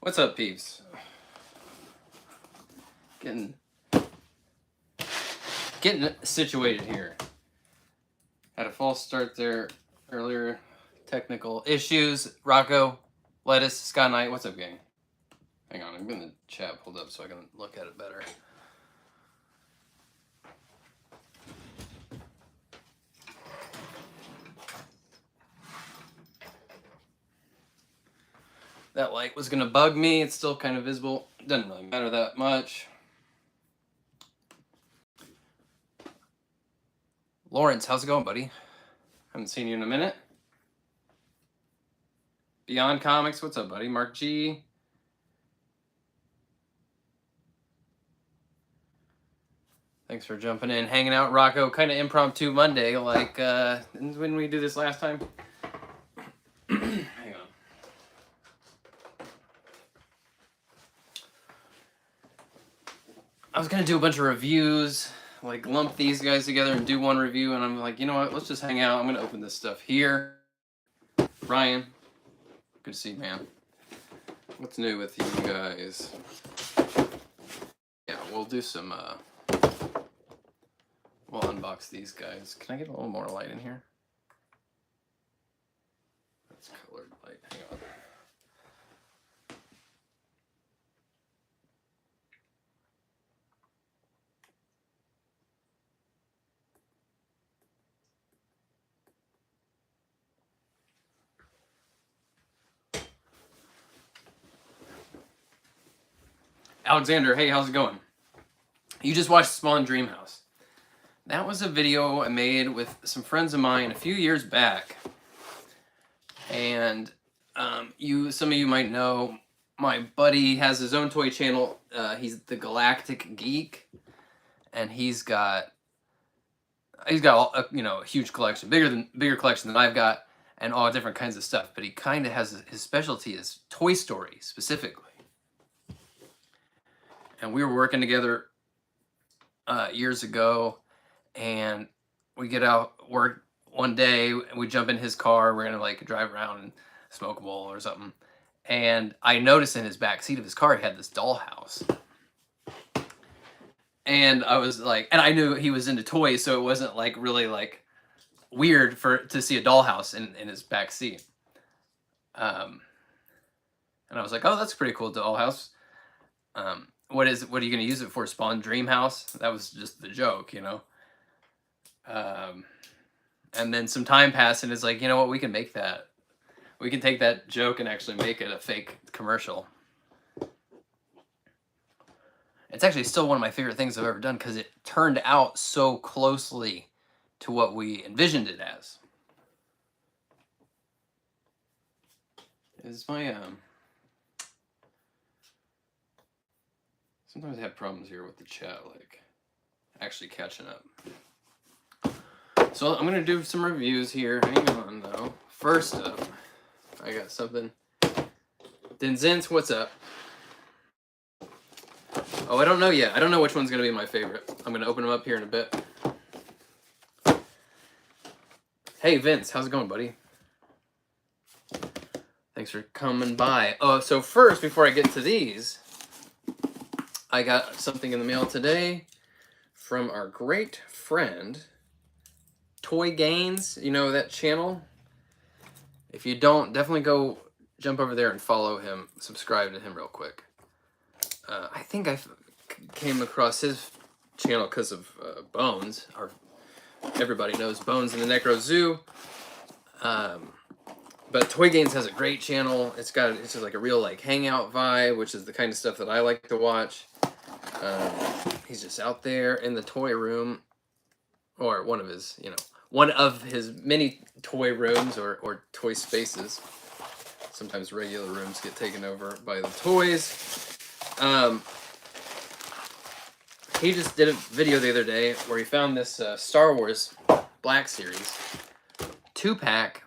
What's up, peeps? Getting situated here. Had a false start there earlier. Technical issues. Rocco, Lettuce, Sky Knight. What's up, gang? Hang on, I'm getting the chat pulled up so I can look at it better. That light was gonna bug me. It's still kind of visible. Doesn't really matter that much. Lawrence, how's it going, buddy? Haven't seen you in a minute. Beyond Comics, what's up, buddy? Mark G. Thanks for jumping in, hanging out, Rocco. Kind of impromptu Monday, like when we do this last time. Hang on. I was gonna do a bunch of reviews, like lump these guys together and do one review, and I'm like, you know what? Let's just hang out. I'm gonna open this stuff here. Ryan, good to see you, man. What's new with you guys? Yeah, we'll do some. We'll unbox these guys. Can I get a little more light in here? That's colored light. Hang on. Alexander, hey, how's it going? You just watched Spawn Dreamhouse. That was a video I made with some friends of mine a few years back. And some of you might know, my buddy has his own toy channel. He's the Galactic Geek, and he's got a huge collection, bigger collection than I've got, and all different kinds of stuff. But he kind of has his specialty is Toy Story specifically. And we were working together years ago, and we get out work one day, and we jump in his car. We're gonna like drive around and smoke a bowl or something. And I noticed in his back seat of his car, he had this dollhouse. And I was like, and I knew he was into toys, so it wasn't like really like weird to see a dollhouse in his back seat. And I was like, oh, that's a pretty cool dollhouse. What are you going to use it for? Spawn Dreamhouse? That was just the joke, you know? And then some time passed, and it's like, you know what? We can make that. We can take that joke and actually make it a fake commercial. It's actually still one of my favorite things I've ever done because it turned out so closely to what we envisioned it as. Is my sometimes I have problems here with the chat, like actually catching up. So I'm gonna do some reviews here. Hang on though. First up, I got something. Denzins, what's up? Oh, I don't know yet. I don't know which one's gonna be my favorite. I'm gonna open them up here in a bit. Hey Vince, how's it going, buddy? Thanks for coming by. Oh, so first, before I get to these, I got something in the mail today from our great friend, Toy Gains. You know that channel? If you don't, definitely go jump over there and follow him. Subscribe to him real quick. I think I came across his channel because of Bones. Everybody knows Bones in the Necro Zoo. But Toy Gains has a great channel. It's just like a real like hangout vibe, which is the kind of stuff that I like to watch. He's just out there in the toy room, or one of his many toy rooms or toy spaces. Sometimes regular rooms get taken over by the toys. He just did a video the other day where he found this Star Wars Black Series 2-pack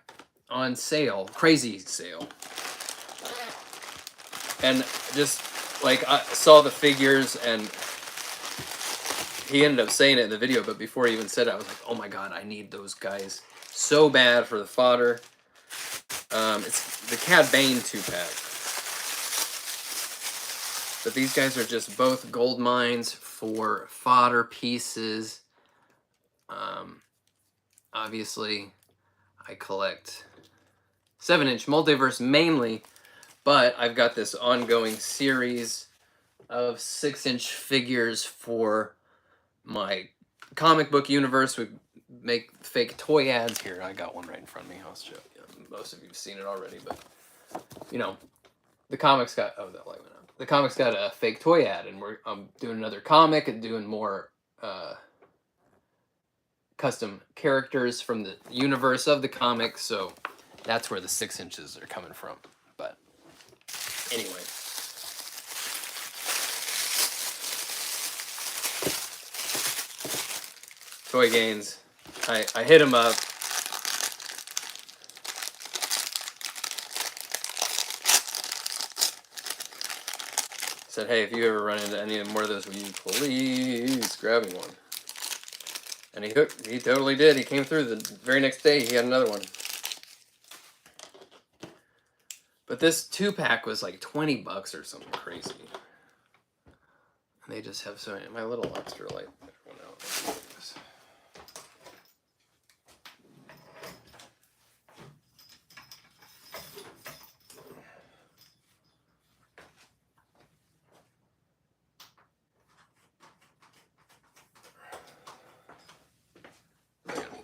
on sale, crazy sale. And just like I saw the figures, and he ended up saying it in the video, but before he even said it, I was like, oh my god, I need those guys so bad for the fodder. It's the Cad Bane 2-pack. But these guys are just both gold mines for fodder pieces. Obviously, I collect 7-inch multiverse mainly, but I've got this ongoing series of 6-inch figures for my comic book universe. We make fake toy ads here. I got one right in front of me. I'll show you. Most of you have seen it already, but you know, the comics got that light went out. The comics got a fake toy ad, and I'm doing another comic and doing more custom characters from the universe of the comic. So that's where the 6 inches are coming from. But anyway. Toy Gains. I hit him up. Said, hey, if you ever run into any more of those, will you please grab me one? And he totally did. He came through the very next day. He had another one. But this 2-pack was like $20 or something crazy. And they just have so many. My little extra light went out.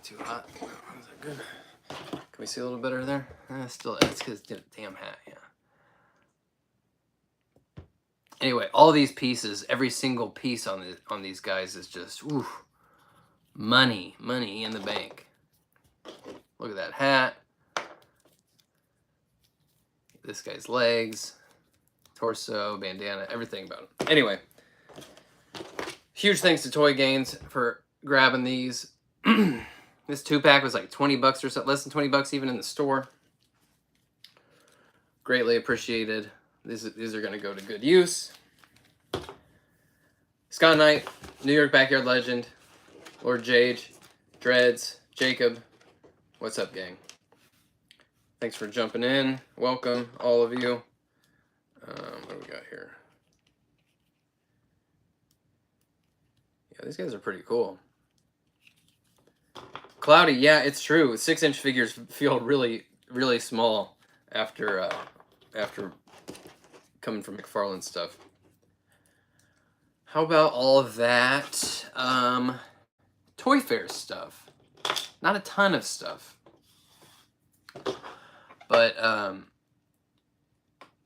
Too hot. Is that good? Can we see a little better there? Still, it's because damn hat, yeah. Anyway, all these pieces, every single piece on these guys is just, oof, money in the bank. Look at that hat. This guy's legs, torso, bandana, everything about him. Anyway, huge thanks to Toy Gains for grabbing these. This 2-pack was like $20 or so, less than $20 even in the store. Greatly appreciated. These are going to go to good use. Scott Knight, New York Backyard Legend, Lord Jage, Dreads, Jacob. What's up, gang? Thanks for jumping in. Welcome, all of you. What do we got here? Yeah, these guys are pretty cool. Cloudy, yeah, it's true. 6-inch figures feel really, really small after coming from McFarlane stuff. How about all of that Toy Fair stuff? Not a ton of stuff, but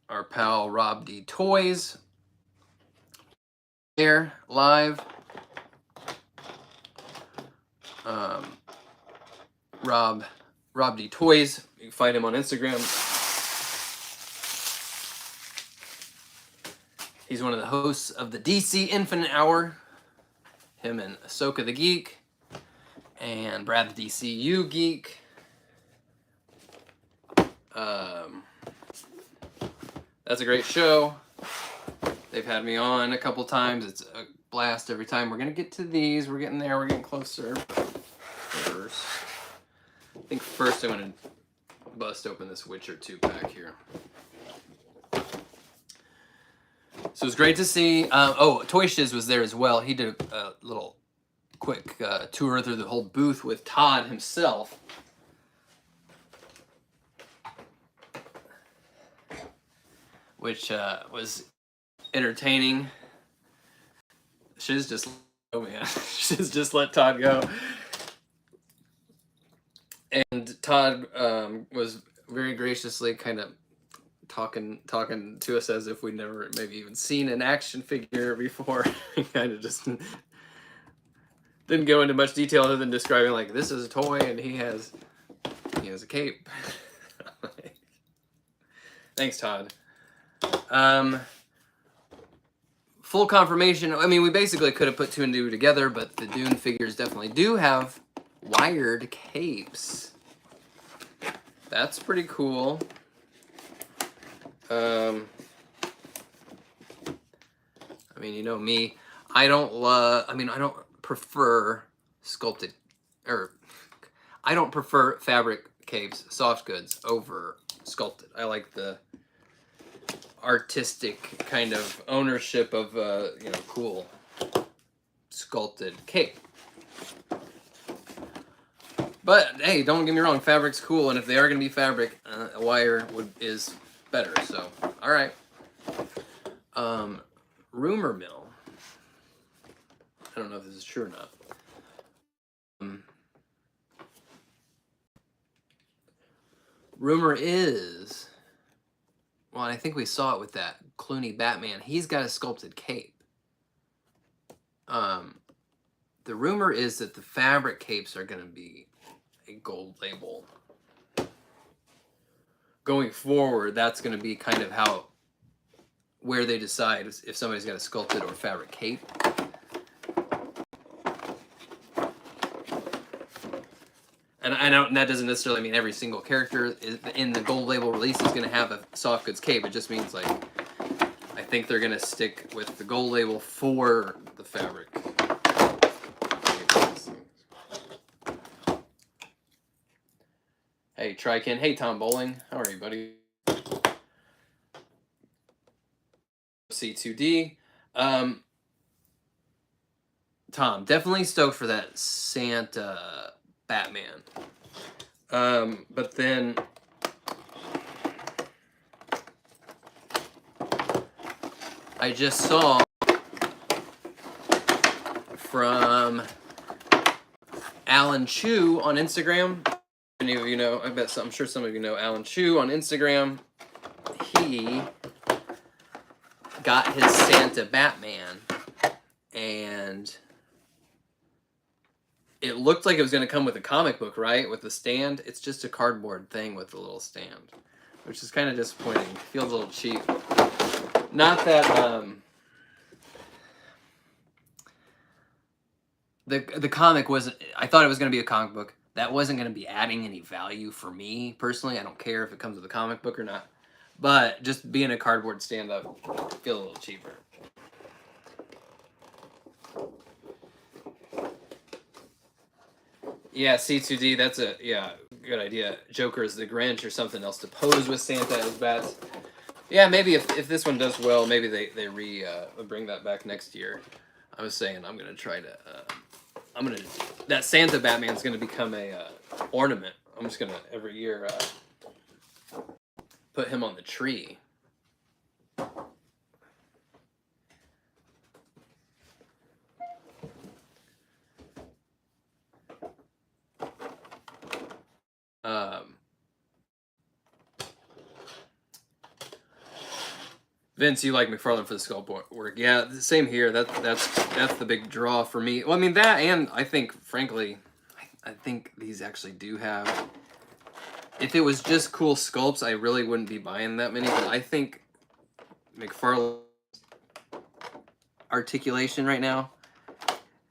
our pal Rob D Toys here live. Rob D Toys. You can find him on Instagram. He's one of the hosts of the DC Infinite Hour. Him and Ahsoka the Geek and Brad the DCU Geek. That's a great show. They've had me on a couple times. It's a blast every time. We're gonna get to these. We're getting there. We're getting closer. First, I think first I'm gonna bust open this Witcher 2-pack here. So it's great to see. Oh, Toy Shiz was there as well. He did a little quick tour through the whole booth with Todd himself. Which was entertaining. Shiz just, oh man, Shiz just let Todd go. And Todd was very graciously kind of talking to us as if we'd never maybe even seen an action figure before. He kind of just didn't go into much detail other than describing like, this is a toy and he has a cape. Thanks, Todd. Full confirmation. I mean, we basically could have put 2 and 2 together, but the Dune figures definitely do have wired capes. That's pretty cool. I mean, you know me. I don't prefer sculpted, or I don't prefer fabric capes, soft goods over sculpted. I like artistic kind of ownership of you know, cool sculpted cape. But hey, don't get me wrong, fabric's cool, and if they are going to be fabric, a wire is better. So, all right. Rumor mill. I don't know if this is true or not. Rumor is, well, I think we saw it with that Clooney Batman. He's got a sculpted cape. The rumor is that the fabric capes are going to be a gold label. Going forward, that's going to be kind of how, where they decide if somebody's got a sculpted or fabric cape. And I don't, that doesn't necessarily mean every single character in the gold label release is going to have a soft goods cape. It just means, like, I think they're going to stick with the gold label for the fabric. Hey, Trikin. Hey, Tom Bowling. How are you, buddy? C2D. Tom, definitely stoked for that Santa Batman. But then I just saw from Alan Chu on Instagram. Any of you know, I'm sure some of you know Alan Chu on Instagram. He got his Santa Batman, and it looked like it was going to come with a comic book, right? With the stand. It's just a cardboard thing with a little stand, which is kind of disappointing. Feels a little cheap. Not that the comic wasn't. I thought it was going to be a comic book. That wasn't going to be adding any value for me personally. I don't care if it comes with a comic book or not. But just being a cardboard stand-up, feel a little cheaper. Yeah, C2D, that's a good idea. Joker is the Grinch or something else to pose with Santa as bats. Yeah, maybe if this one does well, maybe they bring that back next year. I was saying I'm gonna try to that Santa Batman's gonna become a ornament. I'm just gonna every year put him on the tree. Vince, you like McFarlane for the sculpt work. Yeah, same here. That's the big draw for me. Well, I mean, that, and I think, frankly, I think these actually do have... If it was just cool sculpts, I really wouldn't be buying that many, but I think McFarlane's articulation right now,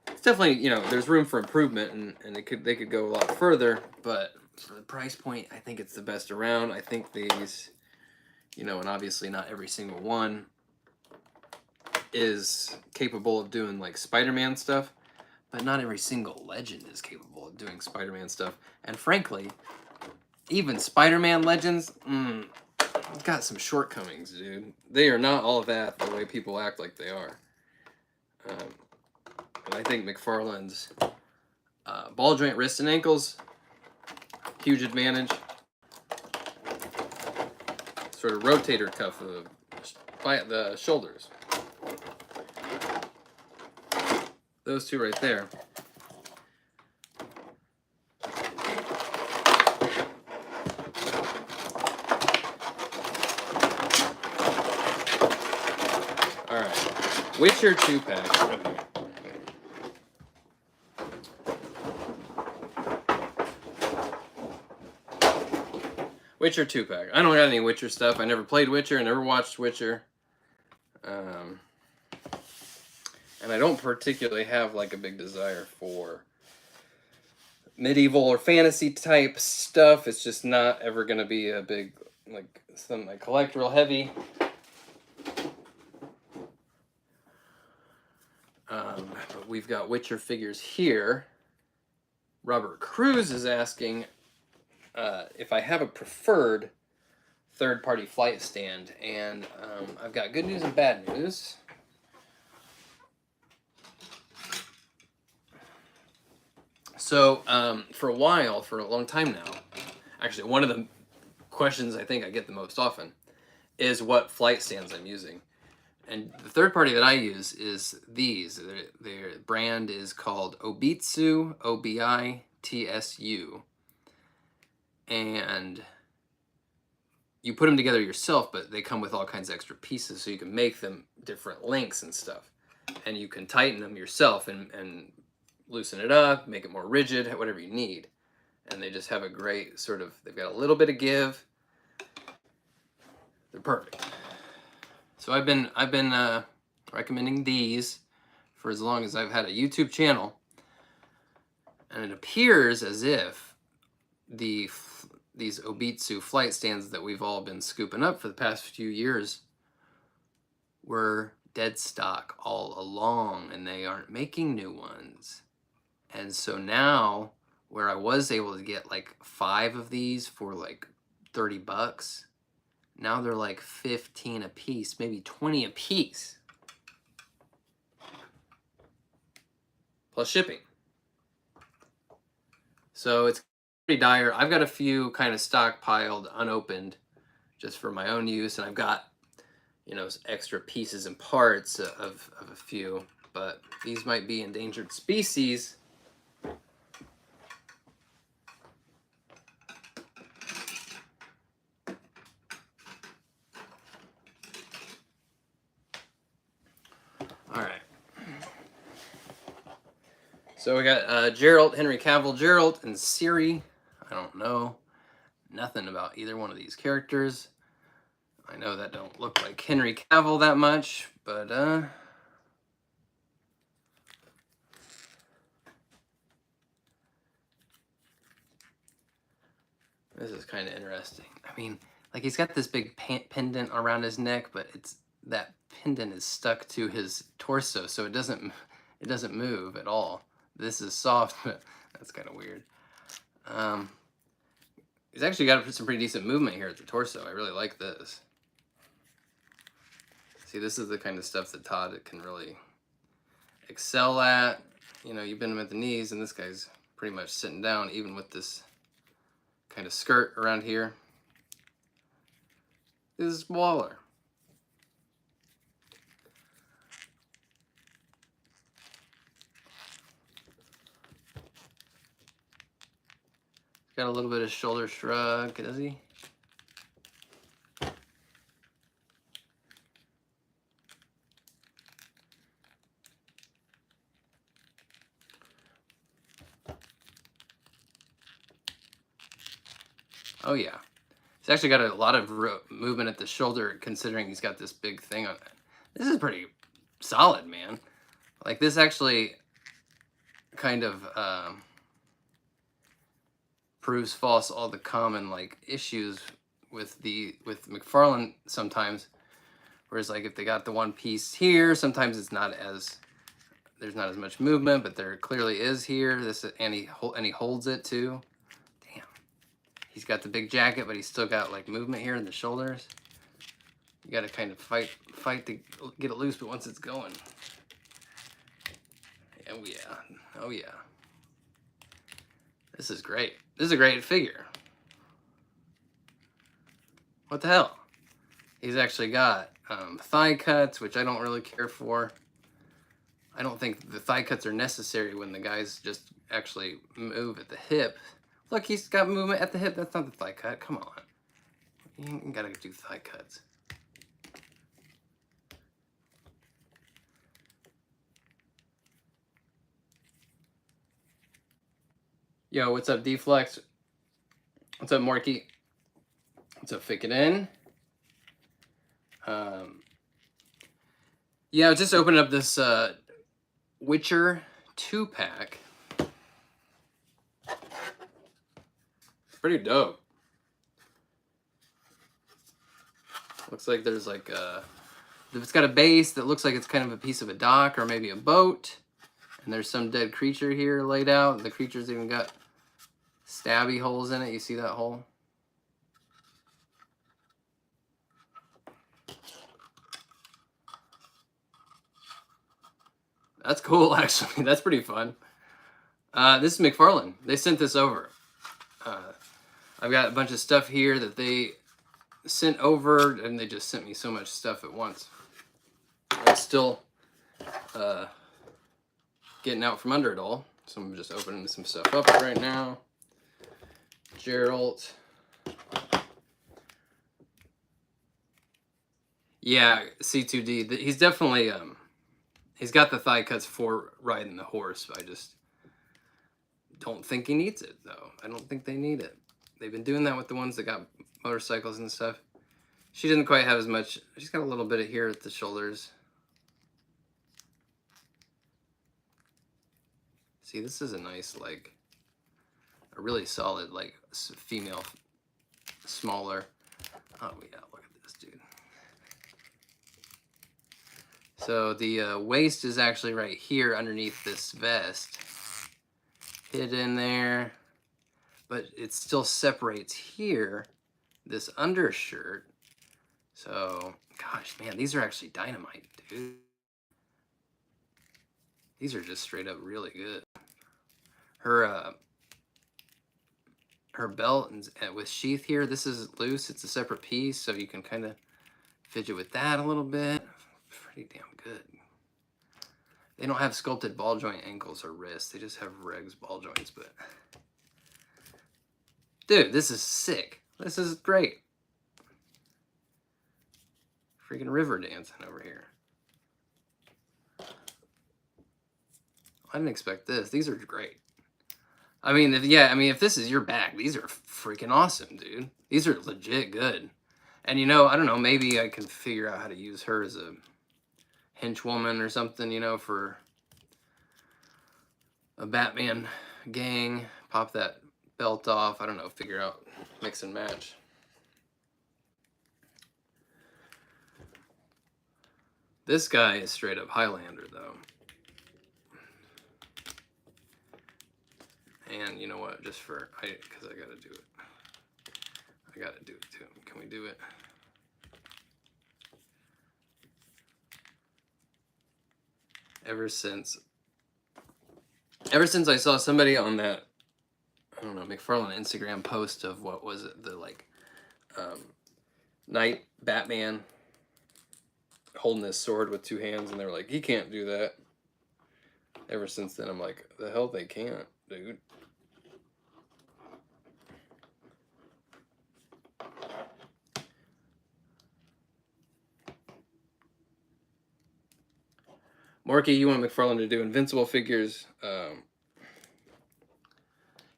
it's definitely, you know, there's room for improvement, and they could go a lot further, but for the price point, I think it's the best around. I think these... You know, and obviously not every single one is capable of doing, like, Spider-Man stuff, but not every single legend is capable of doing Spider-Man stuff. And frankly, even Spider-Man legends, got some shortcomings, dude. They are not all that the way people act like they are. And I think McFarlane's ball joint wrists and ankles, huge advantage. Sort of rotator cuff of the shoulders. Those two right there. All right, Witcher 2-pack. Witcher 2-pack. I don't got any Witcher stuff. I never played Witcher. I never watched Witcher. And I don't particularly have, like, a big desire for medieval or fantasy type stuff. It's just not ever going to be a big, like, something I collect real heavy. But we've got Witcher figures here. Robert Cruz is asking... if I have a preferred third-party flight stand, and I've got good news and bad news. So for a while, for a long time now, actually one of the questions I think I get the most often is what flight stands I'm using. And the third party that I use is these. Their brand is called Obitsu, Obitsu. And you put them together yourself, but they come with all kinds of extra pieces, so you can make them different lengths and stuff. And you can tighten them yourself and loosen it up, make it more rigid, whatever you need. And they just have a great sort of, they've got a little bit of give. They're perfect. So I've been recommending these for as long as I've had a YouTube channel. And it appears as if these Obitsu flight stands that we've all been scooping up for the past few years were dead stock all along, and they aren't making new ones. And so now, where I was able to get like 5 of these for like $30, now they're like 15 a piece, maybe 20 a piece, plus shipping. So it's pretty dire. I've got a few kind of stockpiled, unopened, just for my own use, and I've got, you know, extra pieces and parts of a few, but these might be endangered species. All right. So we got Geralt, Henry Cavill, Geralt, and Ciri. I don't know nothing about either one of these characters. I know that don't look like Henry Cavill that much, but this is kind of interesting. I mean, like he's got this big pendant around his neck, but that pendant is stuck to his torso, so it doesn't move at all. This is soft, but that's kind of weird. He's actually got some pretty decent movement here at the torso. I really like this. See, this is the kind of stuff that Todd can really excel at. You know, you bend him at the knees, and this guy's pretty much sitting down, even with this kind of skirt around here. This is Waller. Got a little bit of shoulder shrug, does he? Oh yeah. He's actually got a lot of movement at the shoulder, considering he's got this big thing on it. This is pretty solid, man. Like this actually kind of proves false all the common like issues with McFarlane sometimes, whereas like if they got the one piece here, sometimes it's not as, there's not as much movement, but there clearly is here. This, and he holds it too. Damn, he's got the big jacket, but he's still got like movement here in the shoulders. You got to kind of fight to get it loose, but once it's going, oh yeah, oh yeah. This is great. This is a great figure. What the hell? He's actually got thigh cuts, which I don't really care for. I don't think the thigh cuts are necessary when the guys just actually move at the hip. Look, he's got movement at the hip. That's not the thigh cut. Come on. You gotta do thigh cuts. Yo, what's up, D-Flex? What's up, Morky? What's up, Fick It In? Yeah, I was just opening up this Witcher 2-pack. Pretty dope. Looks like there's like it's got a base that looks like it's kind of a piece of a dock or maybe a boat. And there's some dead creature here laid out. The creature's even got stabby holes in it. You see that hole? That's cool, actually. That's pretty fun. This is McFarlane. They sent this over. I've got a bunch of stuff here that they sent over, and they just sent me so much stuff at once. I'm still getting out from under it all, so I'm just opening some stuff up right now. Gerald. Yeah, C2D. He's definitely he's got the thigh cuts for riding the horse. I just don't think he needs it, though. I don't think they need it. They've been doing that with the ones that got motorcycles and stuff. She doesn't quite have as much. She's got a little bit of here at the shoulders. See, this is a nice, like, a really solid, like, female, smaller. Oh, yeah, look at this, dude. So the waist is actually right here underneath this vest. Hidden there. But it still separates here, this undershirt. So, gosh, man, these are actually dynamite, dude. These are just straight up really good. Her belt and with sheath here, this is loose. It's a separate piece, so you can kind of fidget with that a little bit. Pretty damn good. They don't have sculpted ball joint ankles or wrists. They just have regs ball joints, but... Dude, this is sick. This is great. Freaking river dancing over here. I didn't expect this. These are great. I mean, if this is your bag, these are freaking awesome, dude. These are legit good. And, you know, I don't know, maybe I can figure out how to use her as a henchwoman or something, you know, for a Batman gang. Pop that belt off. I don't know, figure out, mix and match. This guy is straight up Highlander, though. And you know what? Just for, because I gotta do it. I gotta do it too. Can we do it? Ever since I saw somebody on that, I don't know, McFarlane Instagram post of what was it, the like Knight Batman holding this sword with two hands, and they were like, he can't do that. Ever since then, I'm like, the hell they can't, dude. Marky, you want McFarlane to do Invincible figures?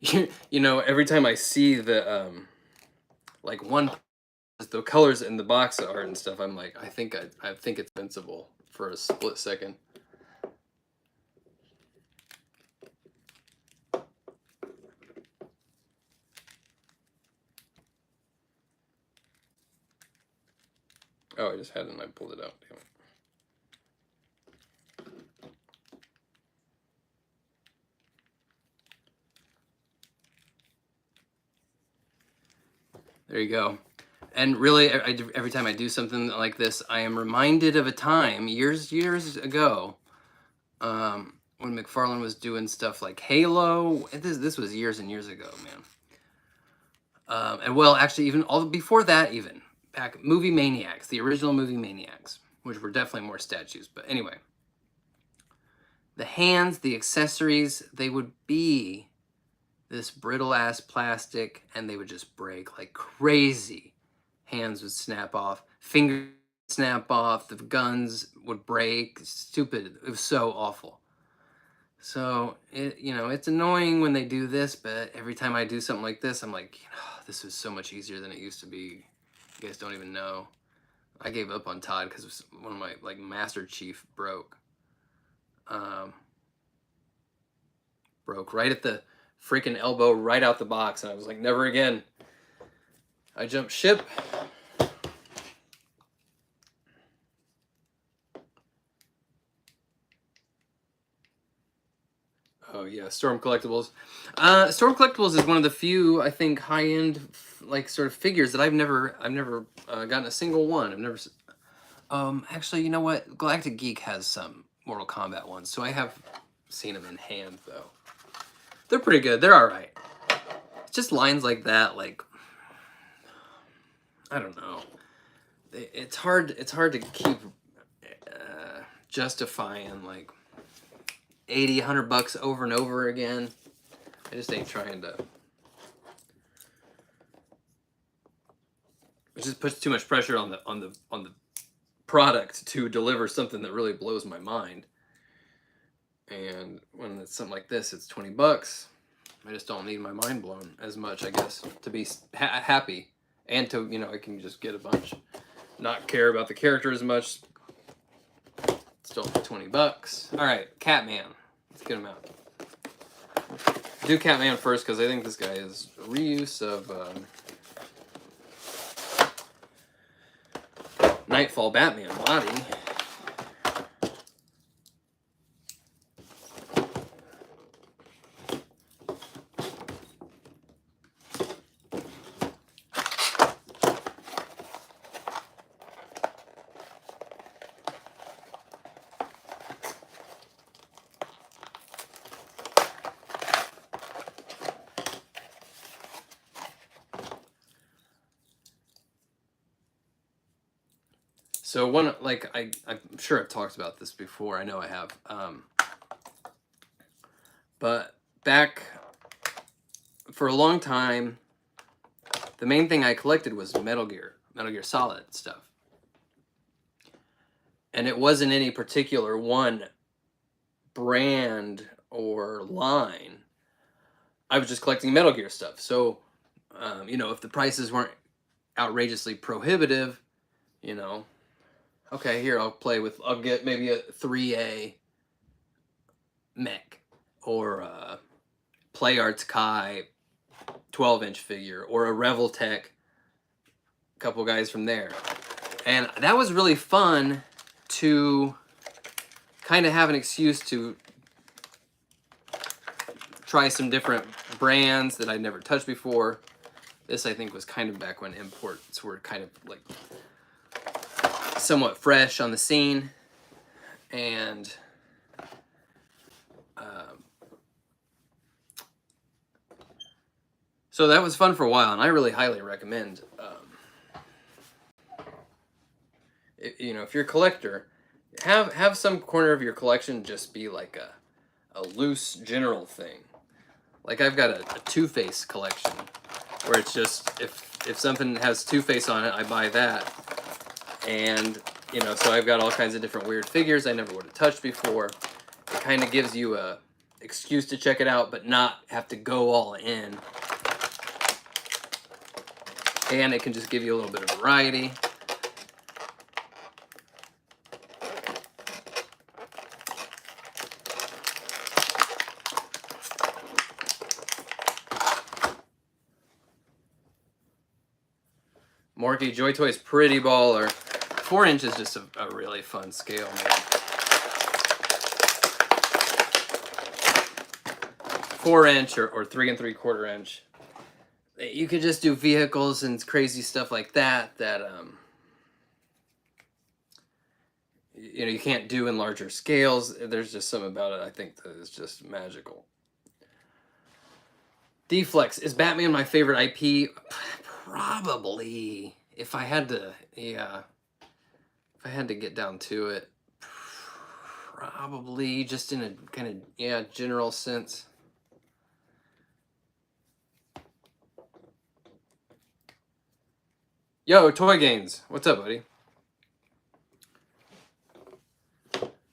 You know, every time I see the like the colors in the box art and stuff, I'm like, I think it's Invincible for a split second. Oh, I just had it and I pulled it out. Damn it. There you go. And really, every time I do something like this, I am reminded of a time years ago when McFarlane was doing stuff like Halo. This was years and years ago, man. And well, actually, even all before that, even back Movie Maniacs, the original Movie Maniacs, which were definitely more statues. But anyway, the hands, the accessories, they would be this brittle ass plastic, and they would just break like crazy. Hands would snap off, fingers would snap off, the guns would break. Stupid. It was so awful. So it's annoying when they do this, but every time I do something like this, I'm like, this is so much easier than it used to be. You guys don't even know. I gave up on Todd because one of my like Master Chief broke. Broke right at the freaking elbow, right out the box, and I was like, never again. I jumped ship. Oh yeah, Storm Collectibles. Storm Collectibles is one of the few, I think, high-end like sort of figures that I've never gotten a single one. I've never. Actually, you know what? Galactic Geek has some Mortal Kombat ones, so I have seen them in hand, though. They're pretty good. They're all right. It's just lines like that, like, I don't know. It's hard to keep justifying, like, 80, $100 over and over again. I just ain't trying to. It just puts too much pressure on the product to deliver something that really blows my mind. And when it's something like this, it's $20. I just don't need my mind blown as much, I guess, to be happy, and to, you know, I can just get a bunch, not care about the character as much. Still $20. All right, Catman. Let's get him out. Do Catman first because I think this guy is a reuse of Nightfall Batman body. So one, like, I'm sure I've talked about this before. I know I have. But back for a long time, the main thing I collected was Metal Gear Solid stuff. And it wasn't any particular one brand or line. I was just collecting Metal Gear stuff. So, you know, if the prices weren't outrageously prohibitive, you know, okay, here, I'll get maybe a 3A mech, or a Play Arts Kai 12-inch figure, or a Reveltech, a couple guys from there. And that was really fun to kind of have an excuse to try some different brands that I'd never touched before. This, I think, was kind of back when imports were kind of like somewhat fresh on the scene, and so that was fun for a while, and I really highly recommend, you know, if you're a collector, have some corner of your collection just be like a loose general thing. Like, I've got a Two-Face collection, where it's just, if something has Two-Face on it, I buy that. And, you know, so I've got all kinds of different weird figures I never would have touched before. It kind of gives you a excuse to check it out, but not have to go all in. And it can just give you a little bit of variety. Morky Joy Toy's pretty baller. 4-inch is just a really fun scale, man. 4-inch or 3 3/4 inch. You could just do vehicles and crazy stuff like that you know, you can't do in larger scales. There's just something about it, I think, that is just magical. Deflex. Is Batman my favorite IP? Probably. If I had to, yeah. If I had to get down to it, probably, just in a kind of, yeah, general sense. Yo, Toy Gains. What's up, buddy?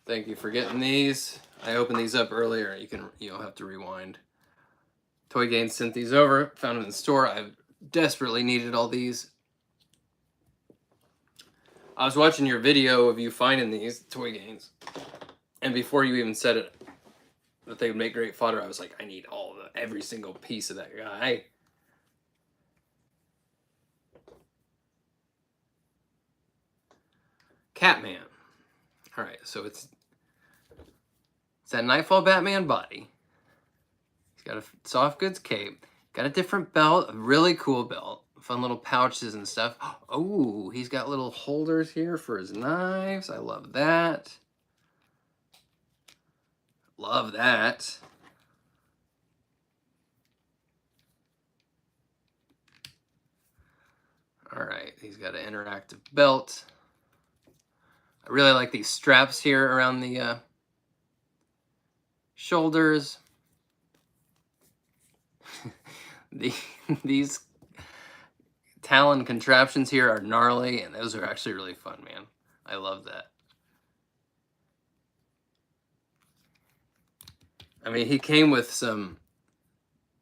Thank you for getting these. I opened these up earlier. You'll have to rewind. Toy Gains sent these over. Found them in the store. I desperately needed all these. I was watching your video of you finding these Toy Gains, and before you even said it, that they would make great fodder, I was like, I need every single piece of that guy. Catman. All right, so it's that Nightfall Batman body. He's got a soft goods cape, got a different belt, a really cool belt, fun little pouches and stuff. Oh, he's got little holders here for his knives. I love that. Love that. All right, he's got an interactive belt. I really like these straps here around the shoulders. These talon contraptions here are gnarly, and those are actually really fun, man. I love that. I mean, he came with some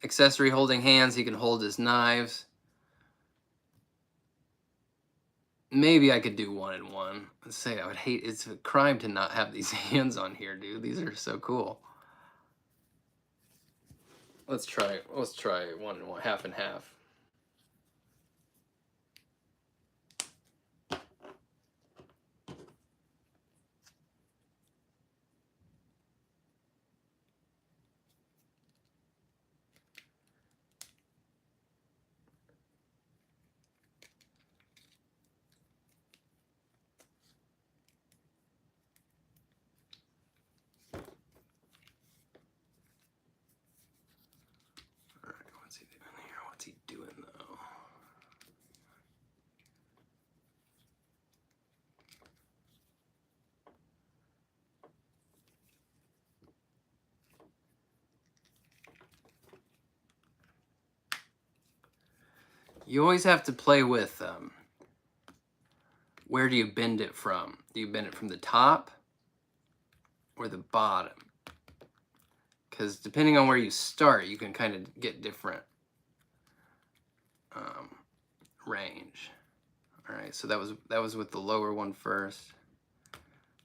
accessory holding hands. He can hold his knives. Maybe I could do 1-in-1. Let's say I would hate, it's a crime to not have these hands on here, dude. These are so cool. Let's try 1-in-1, half and half. What's he doing here? What's he doing though? You always have to play with where do you bend it from? Do you bend it from the top or the bottom? Because depending on where you start, you can kind of get different range. All right, so that was with the lower one first.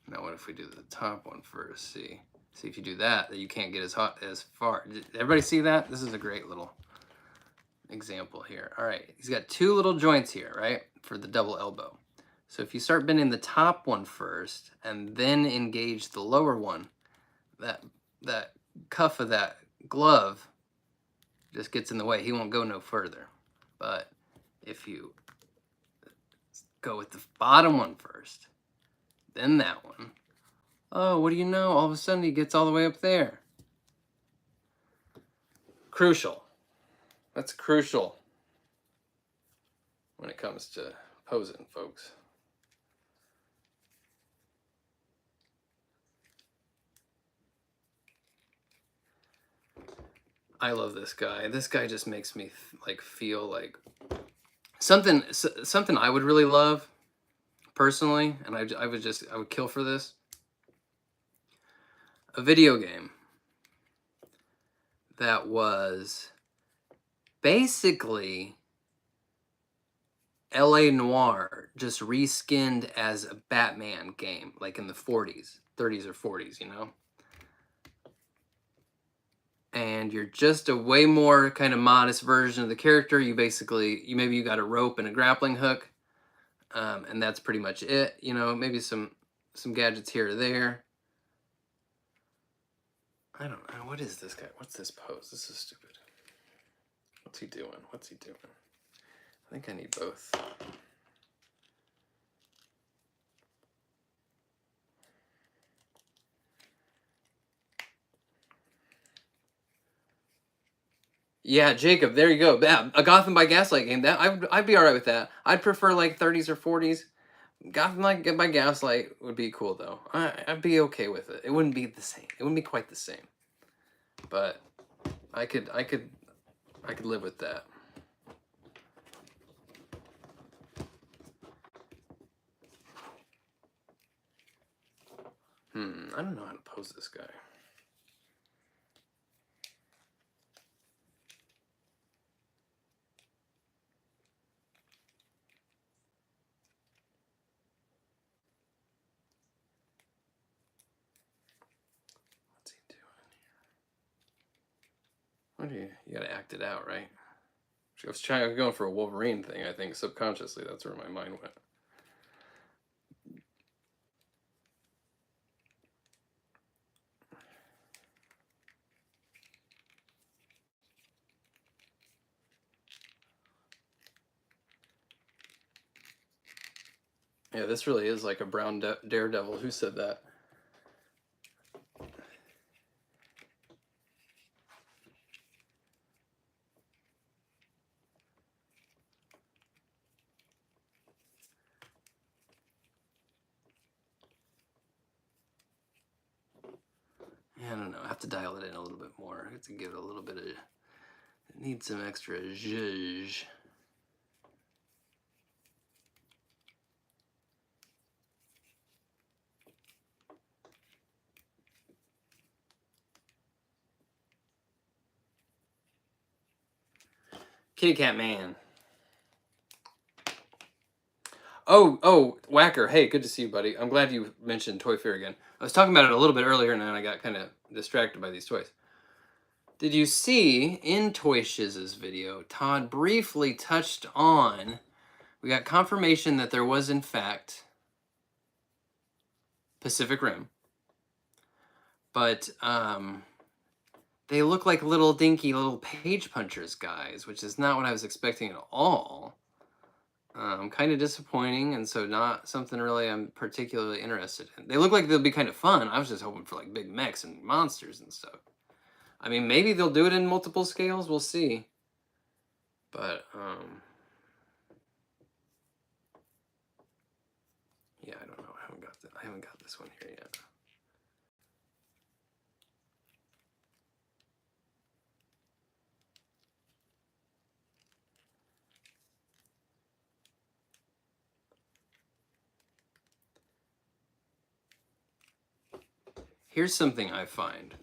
Now what if we do the top one first? See if you do that, you can't get as far. Did everybody see that? This is a great little example here. All right, he's got two little joints here, right, for the double elbow. So if you start bending the top one first and then engage the lower one, that cuff of that glove just gets in the way. He won't go no further. But if you go with the bottom one first, then that one, oh, what do you know? All of a sudden he gets all the way up there. Crucial. That's crucial when it comes to posing, folks. I love this guy. This guy just makes me like feel like something I would really love personally, and I would kill for this. A video game that was basically LA Noire just reskinned as a Batman game, like in the 30s or 40s, you know? And you're just a way more kind of modest version of the character. Maybe you got a rope and a grappling hook, and that's pretty much it. You know, maybe some gadgets here or there. I don't know. What is this guy? What's this pose? This is stupid. What's he doing? I think I need both. Yeah, Jacob, there you go. Yeah, a Gotham by Gaslight game. That I'd be all right with that. I'd prefer like 30s or 40s. Gotham by Gaslight would be cool though. I'd be okay with it. It wouldn't be the same. It wouldn't be quite the same. But I could live with that. I don't know how to pose this guy. What's he doing here? You gotta act it out, right? I was going for a Wolverine thing, I think, subconsciously. That's where my mind went. Yeah, this really is like a brown daredevil. Who said that? have to dial it in a little bit more. I have to give it a little bit of, it needs some extra zhuzh. Kitty Cat Man. Oh, Whacker. Hey, good to see you, buddy. I'm glad you mentioned Toy Fair again. I was talking about it a little bit earlier, and then I got kind of distracted by these toys. Did you see in Toy Shiz's video, Todd briefly touched on, we got confirmation that there was, in fact, Pacific Rim. But they look like little dinky little page punchers guys, which is not what I was expecting at all. Kind of disappointing, and so not something really I'm particularly interested in. They look like they'll be kind of fun. I was just hoping for like big mechs and monsters and stuff. I mean, maybe they'll do it in multiple scales. We'll see. But yeah, I don't know. I haven't got this one here yet. Here's something I find.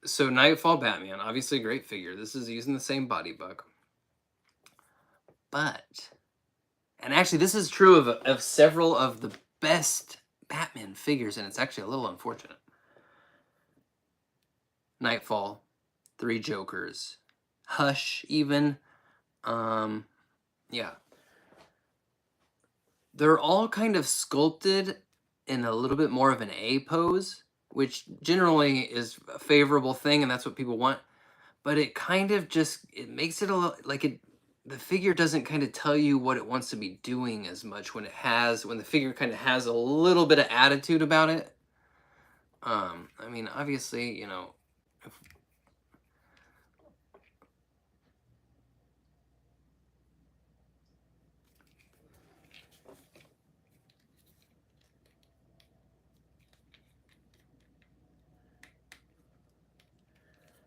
So Nightfall Batman, obviously a great figure. This is using the same body buck. But, and actually this is true of several of the best Batman figures, and it's actually a little unfortunate. Nightfall, 3 Jokers, Hush even, yeah. They're all kind of sculpted in a little bit more of an A pose, which generally is a favorable thing, and that's what people want. But it kind of just, it makes it a little, like the figure doesn't kind of tell you what it wants to be doing as much when the figure kind of has a little bit of attitude about it. I mean, obviously, you know,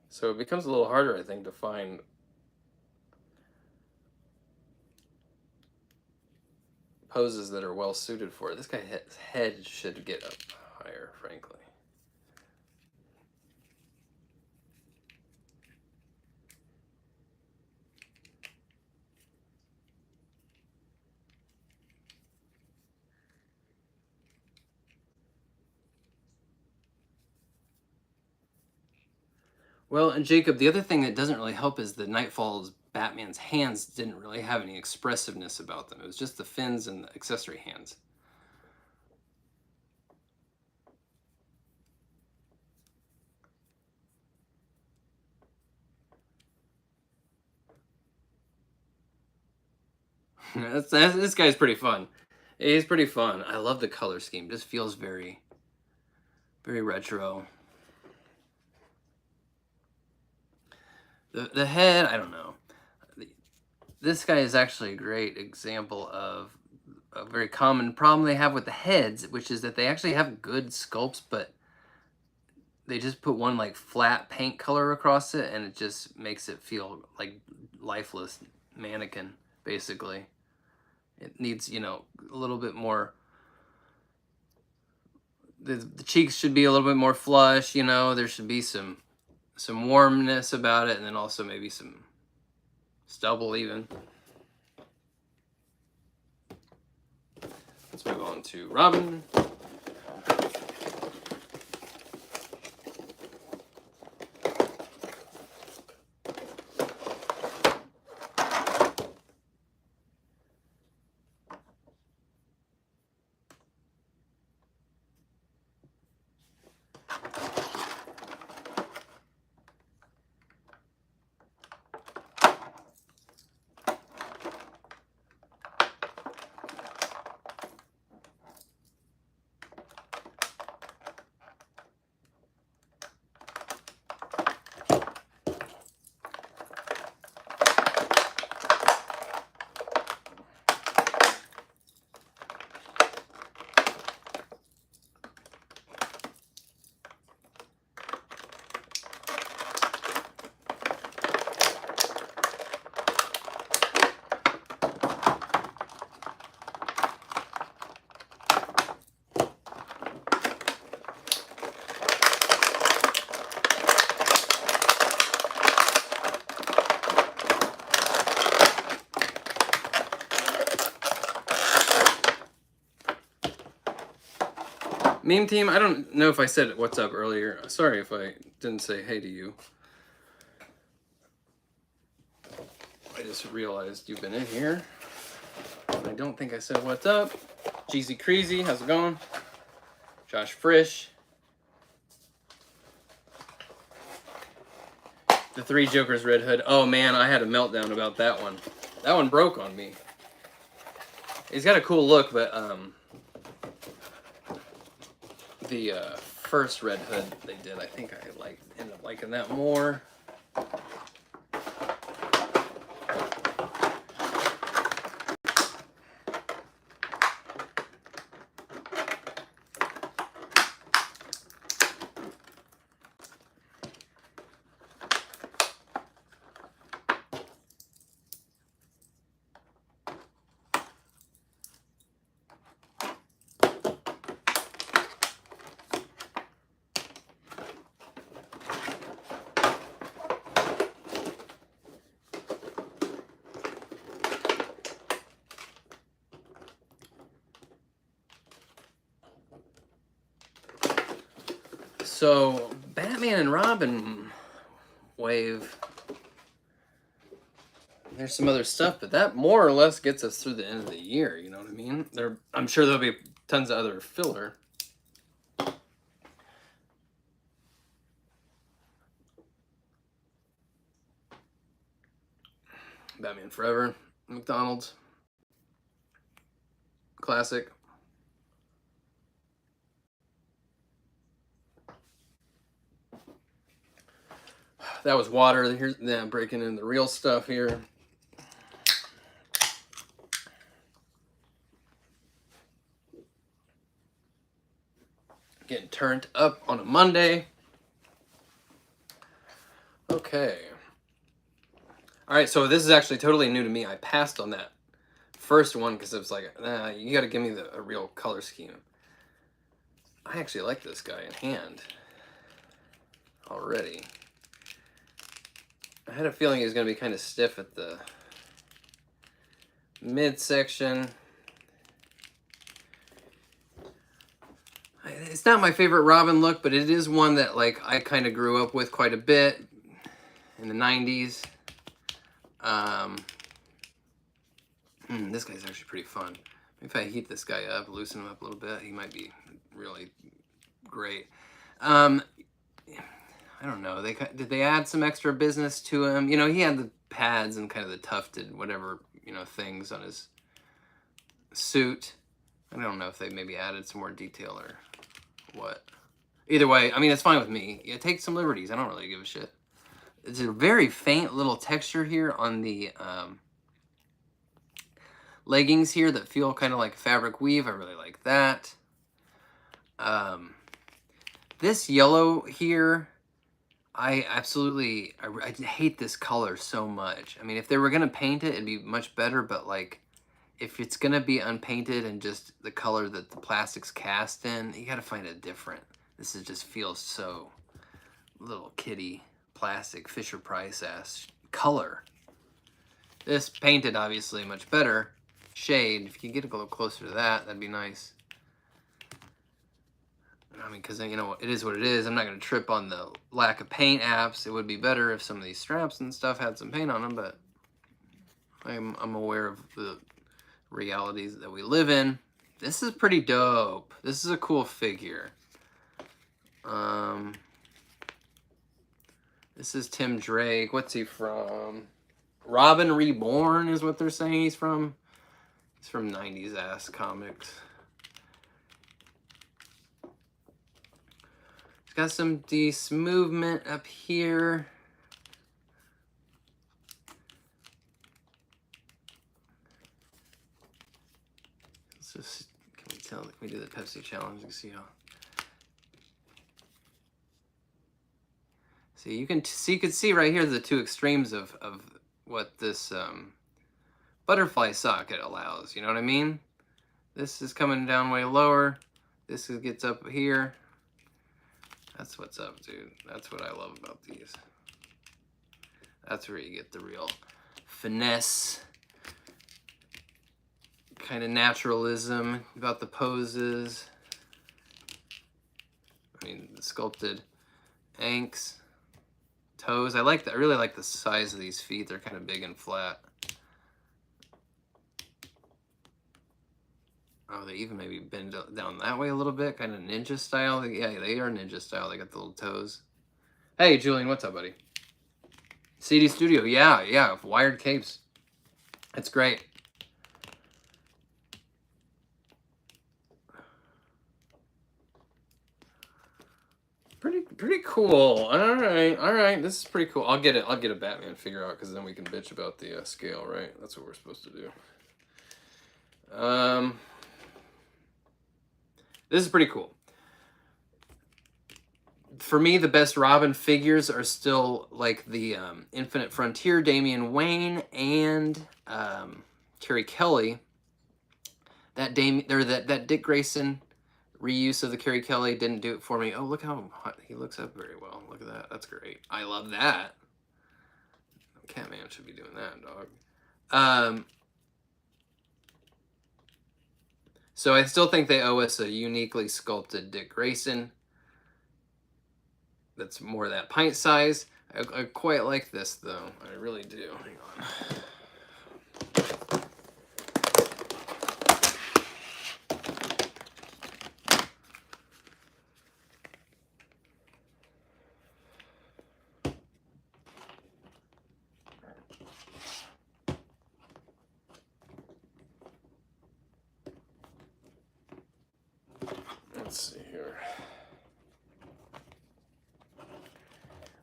so it becomes a little harder, I think, to find poses that are well suited for it. This guy's head should get up higher, frankly. Well, and Jacob, the other thing that doesn't really help is the Nightfall's Batman's hands didn't really have any expressiveness about them. It was just the fins and the accessory hands. This guy's pretty fun. He's pretty fun. I love the color scheme. Just feels very, very retro. The head, I don't know. This guy is actually a great example of a very common problem they have with the heads, which is that they actually have good sculpts, but they just put one like flat paint color across it, and it just makes it feel like lifeless mannequin, basically. It needs, you know, a little bit more. The cheeks should be a little bit more flush, you know. There should be some warmness about it, and then also maybe some stubble even. Let's move on to Robin. Meme team, I don't know if I said what's up earlier. Sorry if I didn't say hey to you. I just realized you've been in here. I don't think I said what's up. Jeezy Creasy, how's it going? Josh Frisch. The Three Jokers Red Hood. Oh man, I had a meltdown about that one. That one broke on me. He's got a cool look, but the first Red Hood they did, I think I ended up liking that more. So, Batman and Robin wave. There's some other stuff, but that more or less gets us through the end of the year, you know what I mean? I'm sure there'll be tons of other filler. Batman Forever, McDonald's. Classic. That was water. Here's now breaking in the real stuff here. Getting turned up on a Monday. Okay. All right, so this is actually totally new to me. I passed on that first one because it was like, nah, you got to give me a real color scheme. I actually like this guy in hand already. I had a feeling he was going to be kind of stiff at the midsection. It's not my favorite Robin look, but it is one that like I kind of grew up with quite a bit in the 90s. This guy's actually pretty fun. Maybe if I heat this guy up, loosen him up a little bit, he might be really great. I don't know. Did they add some extra business to him? You know, he had the pads and kind of the tufted whatever, you know, things on his suit. I don't know if they maybe added some more detail or what. Either way, I mean, it's fine with me. Yeah, take some liberties. I don't really give a shit. It's a very faint little texture here on the leggings here that feel kind of like fabric weave. I really like that. This yellow here, I hate this color so much. I mean, if they were going to paint it, it'd be much better, but like, if it's going to be unpainted and just the color that the plastic's cast in, you got to find it different. This just feels so little kitty plastic Fisher Price ass color. This painted obviously much better shade. If you get a little closer to that, that'd be nice. I mean, because, you know, it is what it is. I'm not going to trip on the lack of paint apps. It would be better if some of these straps and stuff had some paint on them, but I'm aware of the realities that we live in. This is pretty dope. This is a cool figure. This is Tim Drake. What's he from? Robin Reborn is what they're saying he's from. He's from 90s ass comics. Got some decent movement up here. Let's just, can we do the Pepsi challenge and see how. See, you can see right here the two extremes of what this butterfly socket allows. You know what I mean? This is coming down way lower. This gets up here. That's what's up, dude. That's what I love about these. That's where you get the real finesse, kind of naturalism about the poses. I mean, the sculpted anks, toes. I like that. I really like the size of these feet. They're kind of big and flat. Oh, they even maybe bend down that way a little bit, kind of ninja style. Yeah, they are ninja style. They got the little toes. Hey, Julian, what's up, buddy? CD Studio, yeah, wired capes. It's great. Pretty cool. All right. This is pretty cool. I'll get a Batman figure out because then we can bitch about the scale, right? That's what we're supposed to do. This is pretty cool. For me, the best Robin figures are still like the Infinite Frontier, Damian Wayne, and Carrie Kelly. That Dick Grayson reuse of the Carrie Kelly didn't do it for me. Oh, look how hot he looks up very well. Look at that. That's great. I love that. Catman should be doing that, dog. So I still think they owe us a uniquely sculpted Dick Grayson. That's more that pint size. I quite like this, though. I really do. Hang on. Let's see here.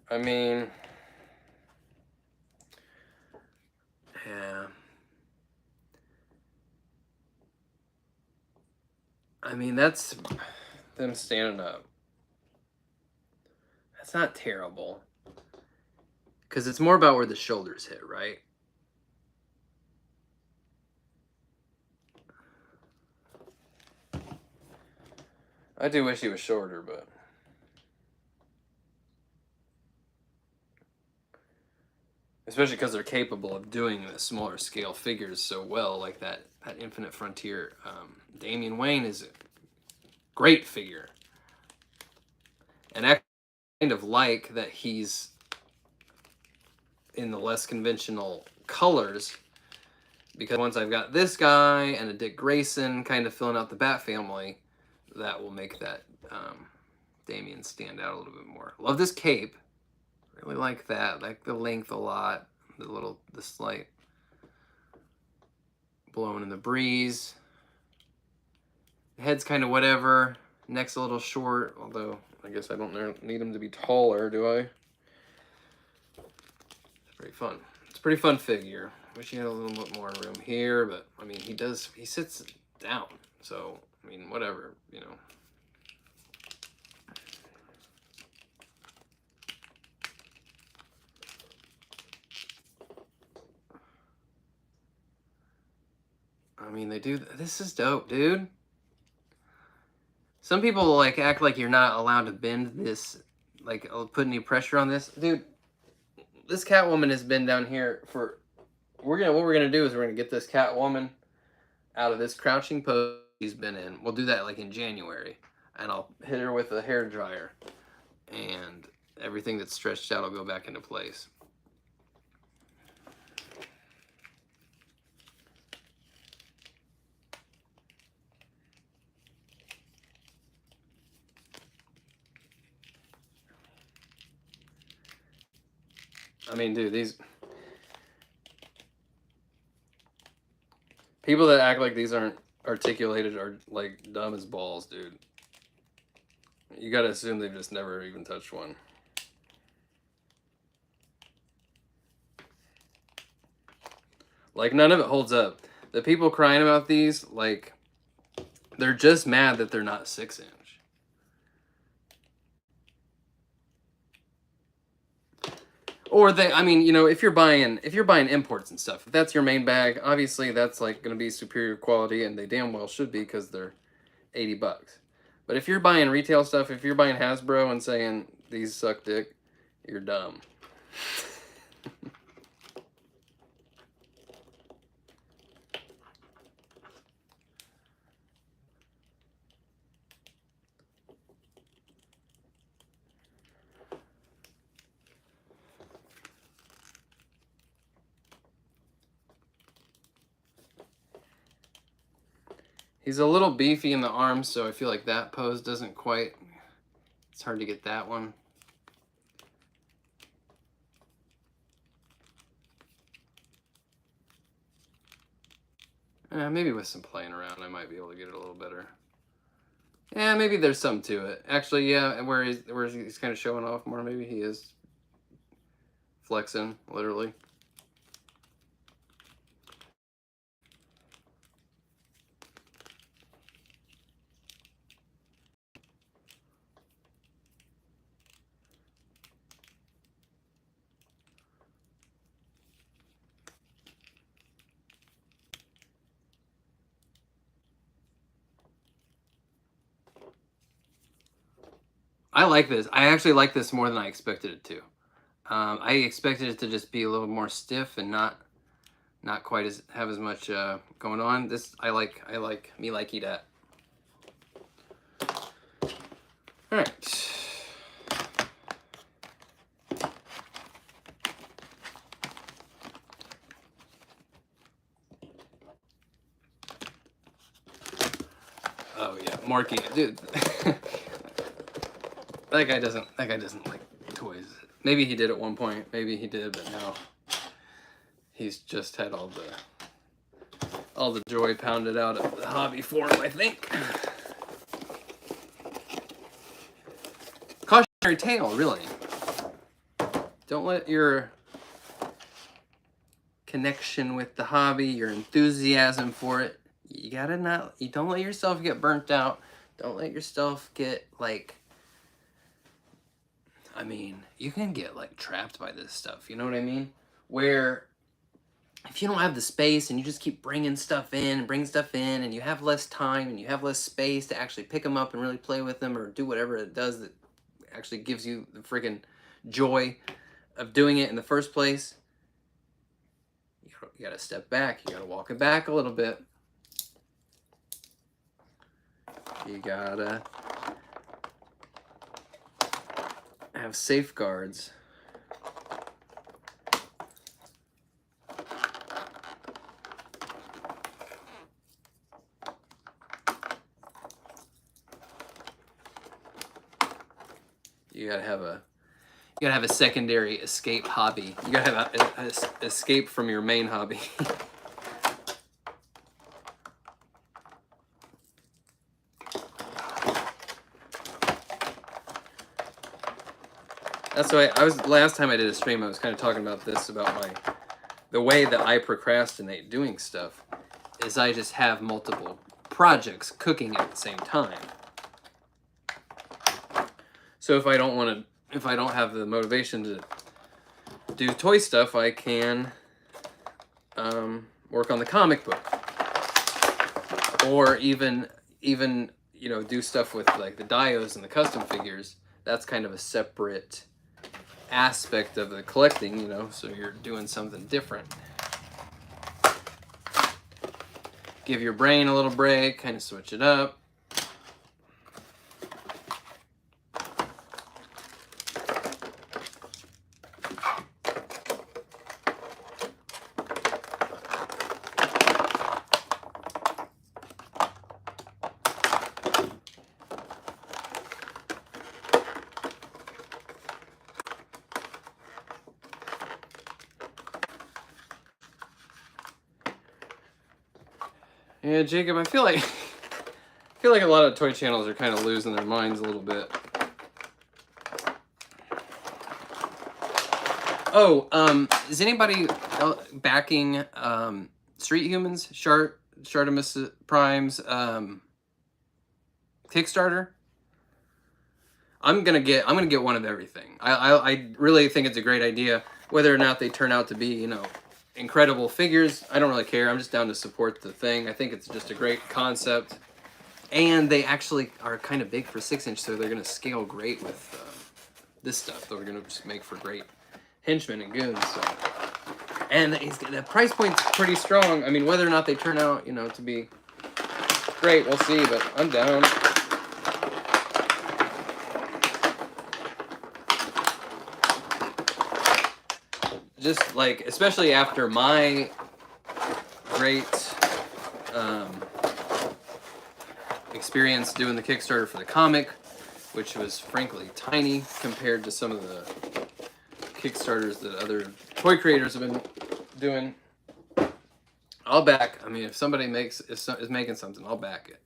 I mean, yeah. I mean, that's them standing up. That's not terrible. Because it's more about where the shoulders hit, right? I do wish he was shorter, but... Especially because they're capable of doing the smaller scale figures so well, like that Infinite Frontier. Damian Wayne is a great figure. And I kind of like that he's in the less conventional colors, because once I've got this guy and a Dick Grayson kind of filling out the Bat family, that will make that Damian stand out a little bit more. Love this cape. Really like that. Like the length a lot. The slight blowing in the breeze. The head's kind of whatever. Neck's a little short, although I guess I don't need him to be taller, do I? It's pretty fun. It's a pretty fun figure. Wish he had a little bit more room here, but I mean, he sits down. So, I mean, whatever, you know. I mean, they do. This is dope, dude. Some people like act like you're not allowed to bend this, like put any pressure on this, dude. This Catwoman has been down here for. What we're gonna do is we're gonna get this Catwoman out of this crouching pose she's been in. We'll do that like in January, and I'll hit her with a hair dryer, and everything that's stretched out will go back into place. I mean, dude, these people that act like these aren't articulated are like dumb as balls, dude. You gotta assume they've just never even touched one. Like, none of it holds up. The people crying about these, like, they're just mad that they're not 6-inch. Or they, I mean, you know, if you're buying imports and stuff, if that's your main bag, obviously that's like going to be superior quality, and they damn well should be because they're $80. But if you're buying retail stuff, if you're buying Hasbro and saying these suck dick, you're dumb. He's a little beefy in the arms, so I feel like that pose doesn't quite, it's hard to get that one. Maybe with some playing around, I might be able to get it a little better. Yeah, maybe there's something to it. Actually, yeah, where he's kind of showing off more, maybe he is flexing, literally. I like this. I actually like this more than I expected it to. I expected it to just be a little more stiff and not quite have as much going on. This I like me likey that. All right. Oh yeah, Marky, dude. That guy doesn't like toys. Maybe he did at one point. Maybe he did, but now he's just had all the joy pounded out of the hobby for him, I think. Cautionary tale, really. Don't let your connection with the hobby, your enthusiasm for it, you don't let yourself get burnt out. Don't let yourself get like, I mean, you can get like trapped by this stuff, you know what I mean? Where if you don't have the space and you just keep bringing stuff in and you have less time and you have less space to actually pick them up and really play with them or do whatever it does that actually gives you the friggin' joy of doing it in the first place, you gotta step back. You gotta walk it back a little bit. You gotta have safeguards. You gotta have a secondary escape hobby. You gotta have a escape from your main hobby. That's why last time I did a stream, I was kind of talking about this, about the way that I procrastinate doing stuff is I just have multiple projects cooking at the same time. So if I don't have the motivation to do toy stuff, I can work on the comic book, or even do stuff with like the dios and the custom figures. That's kind of a separate aspect of the collecting, so you're doing something different. Give your brain a little break, kind of switch it up. Yeah, Jacob, I feel like a lot of toy channels are kind of losing their minds a little bit. Oh, is anybody backing Street Humans, Shartimus Prime's Kickstarter? I'm gonna get one of everything. I really think it's a great idea. Whether or not they turn out to be, incredible figures, I don't really care. I'm just down to support the thing. I think it's just a great concept, and they actually are kind of big for 6-inch, so they're gonna scale great with this stuff. They're gonna just make for great henchmen and goons. So. And the price point's pretty strong. I mean, whether or not they turn out, to be great, we'll see. But I'm down. Just like, especially after my great experience doing the Kickstarter for the comic, which was frankly tiny compared to some of the Kickstarters that other toy creators have been doing. I'll back. I mean, if somebody is making something, I'll back it.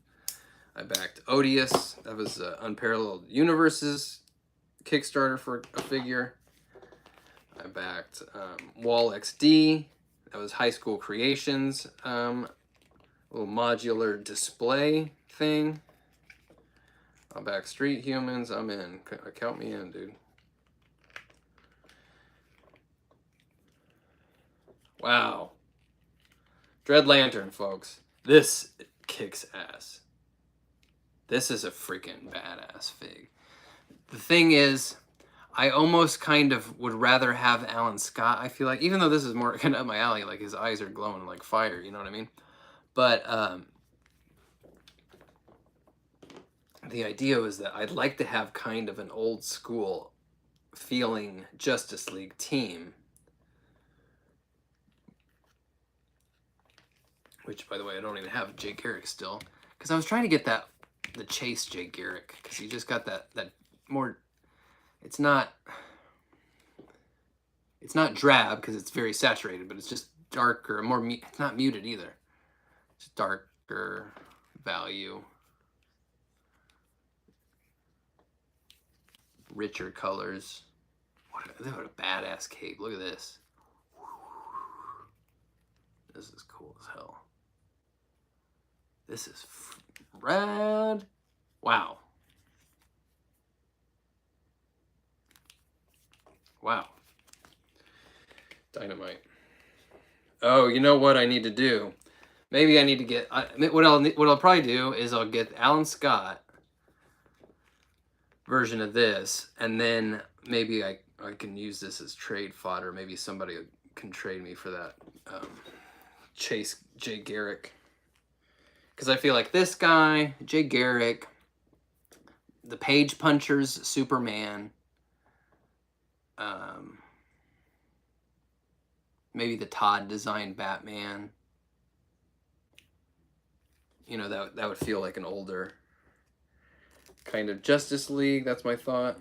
I backed Odious. That was Unparalleled Universes Kickstarter for a figure. I backed Wall XD. That was High School Creations. Little modular display thing. I'll back Street Humans. I'm in. Count me in, dude. Wow. Dread Lantern, folks. This kicks ass. This is a freaking badass fig. The thing is, I almost kind of would rather have Alan Scott, I feel like, even though this is more kind of up my alley, like his eyes are glowing like fire, you know what I mean? But the idea was that I'd like to have kind of an old school feeling Justice League team. Which, by the way, I don't even have Jay Garrick still. Because I was trying to get the Chase Jay Garrick. Because he just got that more... It's not drab because it's very saturated, but it's just darker, it's not muted either. It's darker value. Richer colors. What a badass cape. Look at this. This is cool as hell. This is rad. Wow. Wow. Dynamite. Oh, you know what I need to do? Maybe I need to get... what I'll probably do is I'll get Alan Scott version of this, and then maybe I can use this as trade fodder. Maybe somebody can trade me for that Chase Jay Garrick. Because I feel like this guy, Jay Garrick, the Page Punchers Superman, maybe the Todd designed Batman. You know, that would feel like an older kind of Justice League. That's my thought.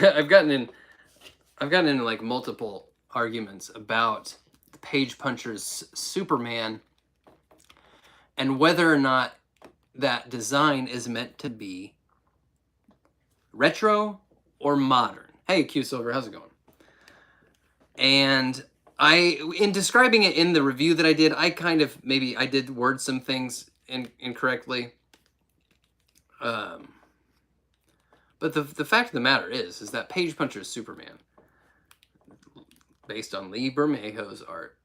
I've gotten in like multiple arguments about the Page Punchers Superman and whether or not that design is meant to be retro or modern. Hey, Q Silver, how's it going? And in describing it in the review that I did, I did word some things incorrectly. But the fact of the matter is that Page Puncher's Superman, based on Lee Bermejo's art,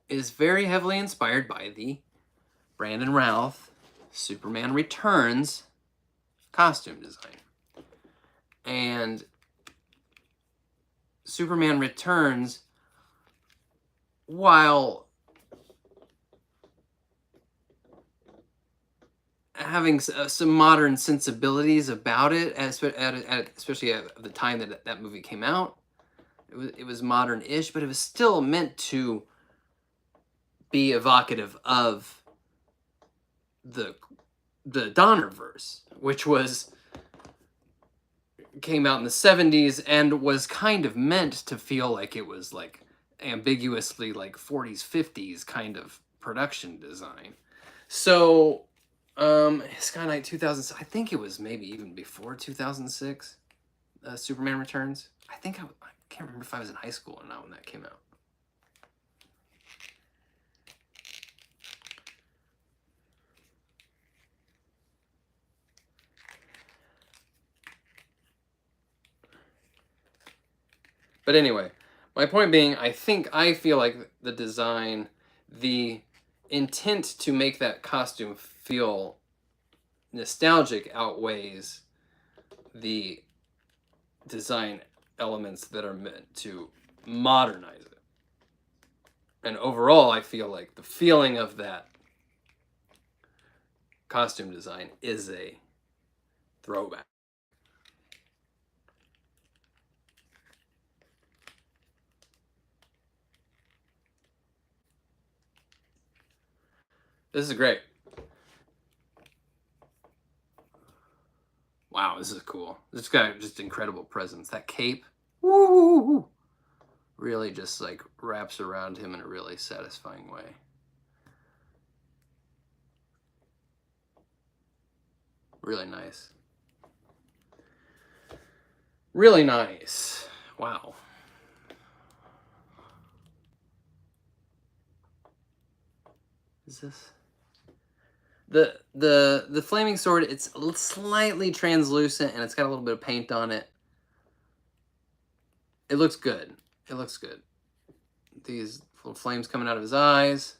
is very heavily inspired by the Brandon Routh Superman Returns costume design. And Superman Returns, while having some modern sensibilities about it, especially at the time that movie came out, it was modern-ish, but it was still meant to be evocative of the Donnerverse, which came out in the 70s and was kind of meant to feel like it was like ambiguously like 40s, 50s kind of production design. So Sky Knight 2000, I think it was maybe even before 2006, Superman Returns. I think I can't remember if I was in high school or not when that came out. But anyway, my point being, I feel like the design, the intent to make that costume feel nostalgic outweighs the design elements that are meant to modernize it. And overall, I feel like the feeling of that costume design is a throwback. This is great. Wow, this is cool. This guy just incredible presence. That cape, woo, really just like wraps around him in a really satisfying way. Really nice. Really nice. Wow. Is this the flaming sword? It's slightly translucent and it's got a little bit of paint on it. It looks good. It looks good. These little flames coming out of his eyes.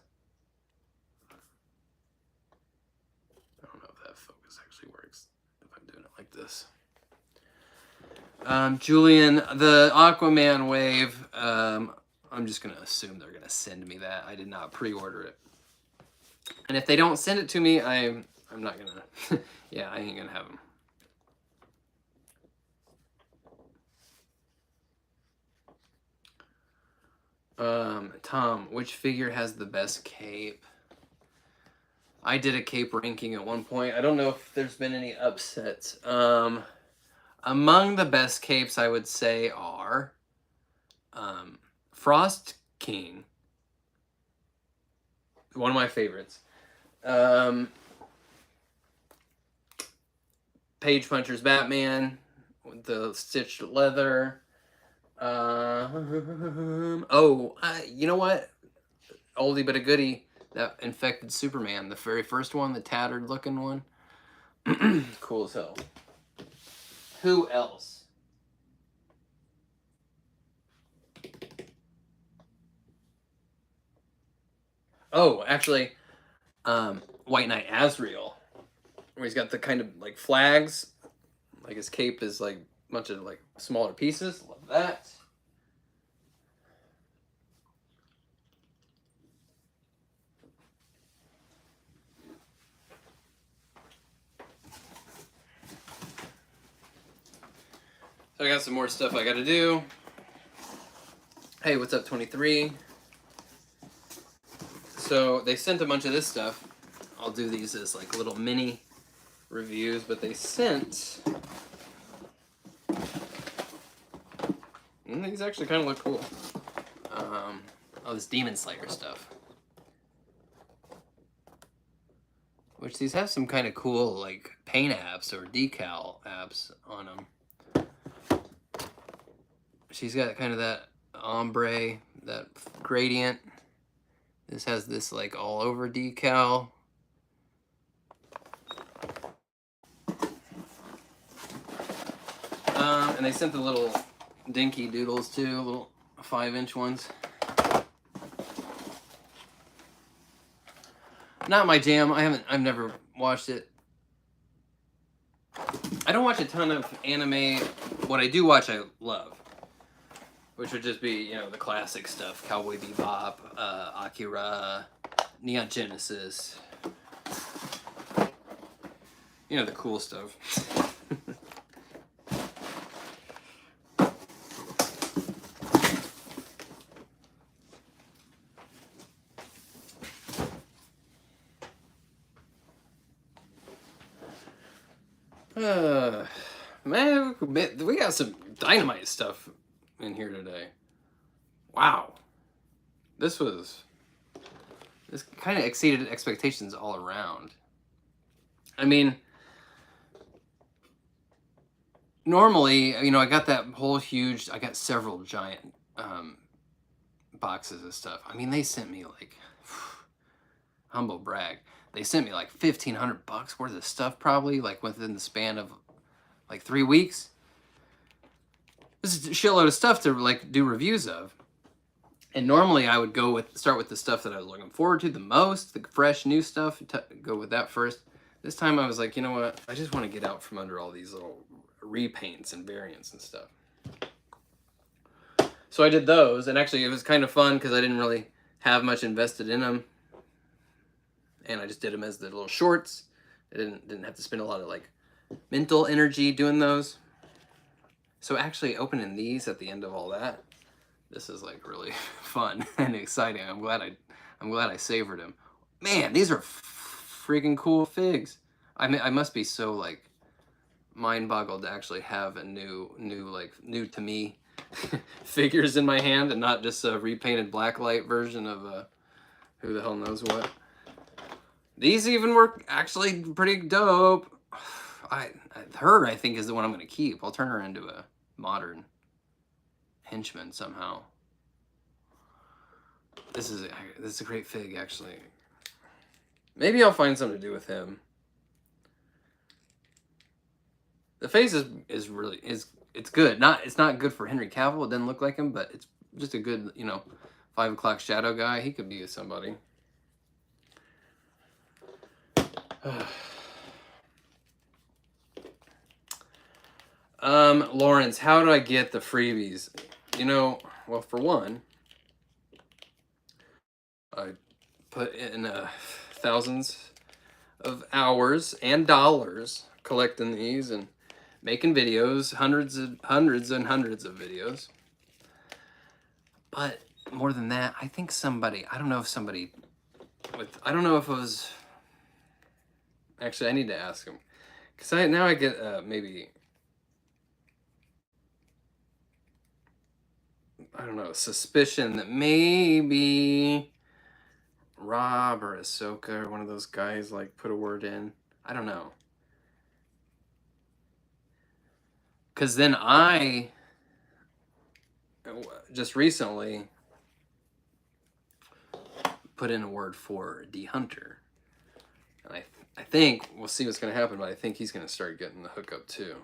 I don't know if that focus actually works if I'm doing it like this. Julian, the Aquaman wave. I'm just gonna assume they're gonna send me that. I did not pre-order it, and if they don't send it to me, I'm not gonna. Yeah, I ain't gonna have them. Tom, which figure has the best cape? I did a cape ranking at one point. I don't know if there's been any upsets. Among the best capes, I would say are Frost King, one of my favorites. Page Puncher's Batman with the stitched leather. You know what? Oldie but a goodie. That infected Superman, the very first one, the tattered looking one. Cool as hell. Who else? Oh, actually, White Knight Azrael, where he's got the kind of like flags, like his cape is like a bunch of like smaller pieces. Love that. So I got some more stuff I got to do. Hey, what's up, 23? So they sent a bunch of this stuff. I'll do these as like little mini reviews, but they sent... And these actually kind of look cool. Oh, this Demon Slayer stuff. Which these have some kind of cool like paint apps or decal apps on them. She's got kind of that ombre, that gradient. This has this like all over decal. And they sent the little dinky doodles too, little 5-inch ones. Not my jam. I've never watched it. I don't watch a ton of anime. What I do watch, I love. Which would just be, you know, the classic stuff. Cowboy Bebop, Akira, Neon Genesis. You know, the cool stuff. Man, we got some dynamite stuff in here today. Wow. This kind of exceeded expectations all around. I mean, normally, you know, I got that whole huge, I got several giant boxes of stuff. I mean, they sent me like, humble brag, they sent me like $1,500 worth of stuff probably, like within the span of like 3 weeks. This is a shitload of stuff to like do reviews of. And normally I would start with the stuff that I was looking forward to the most, the fresh new stuff, go with that first. This time I was like, you know what? I just want to get out from under all these little repaints and variants and stuff. So I did those, and actually it was kind of fun because I didn't really have much invested in them. And I just did them as the little shorts. I didn't have to spend a lot of like mental energy doing those. So actually opening these at the end of all that, this is like really fun and exciting. I'm glad I savored them. Man, these are freaking cool figs. I mean, I must be so like mind boggled to actually have a new to me figures in my hand and not just a repainted blacklight version of who the hell knows what. These even were actually pretty dope. Her, I think, is the one I'm going to keep. I'll turn her into a modern henchman somehow. This is a great fig, actually. Maybe I'll find something to do with him. The face is really it's good. It's not good for Henry Cavill. It doesn't look like him, but it's just a good 5 o'clock shadow guy. He could be somebody. Lawrence, how do I get the freebies? Well, for one, I put in thousands of hours and dollars collecting these and making videos, hundreds and hundreds of videos. But more than that, I think I don't know if it was, actually I need to ask him. Because I get maybe, I don't know, suspicion that maybe Rob or Ahsoka or one of those guys like put a word in. I don't know. Because then I just recently put in a word for D Hunter. And I think we'll see what's going to happen, but I think he's going to start getting the hookup too.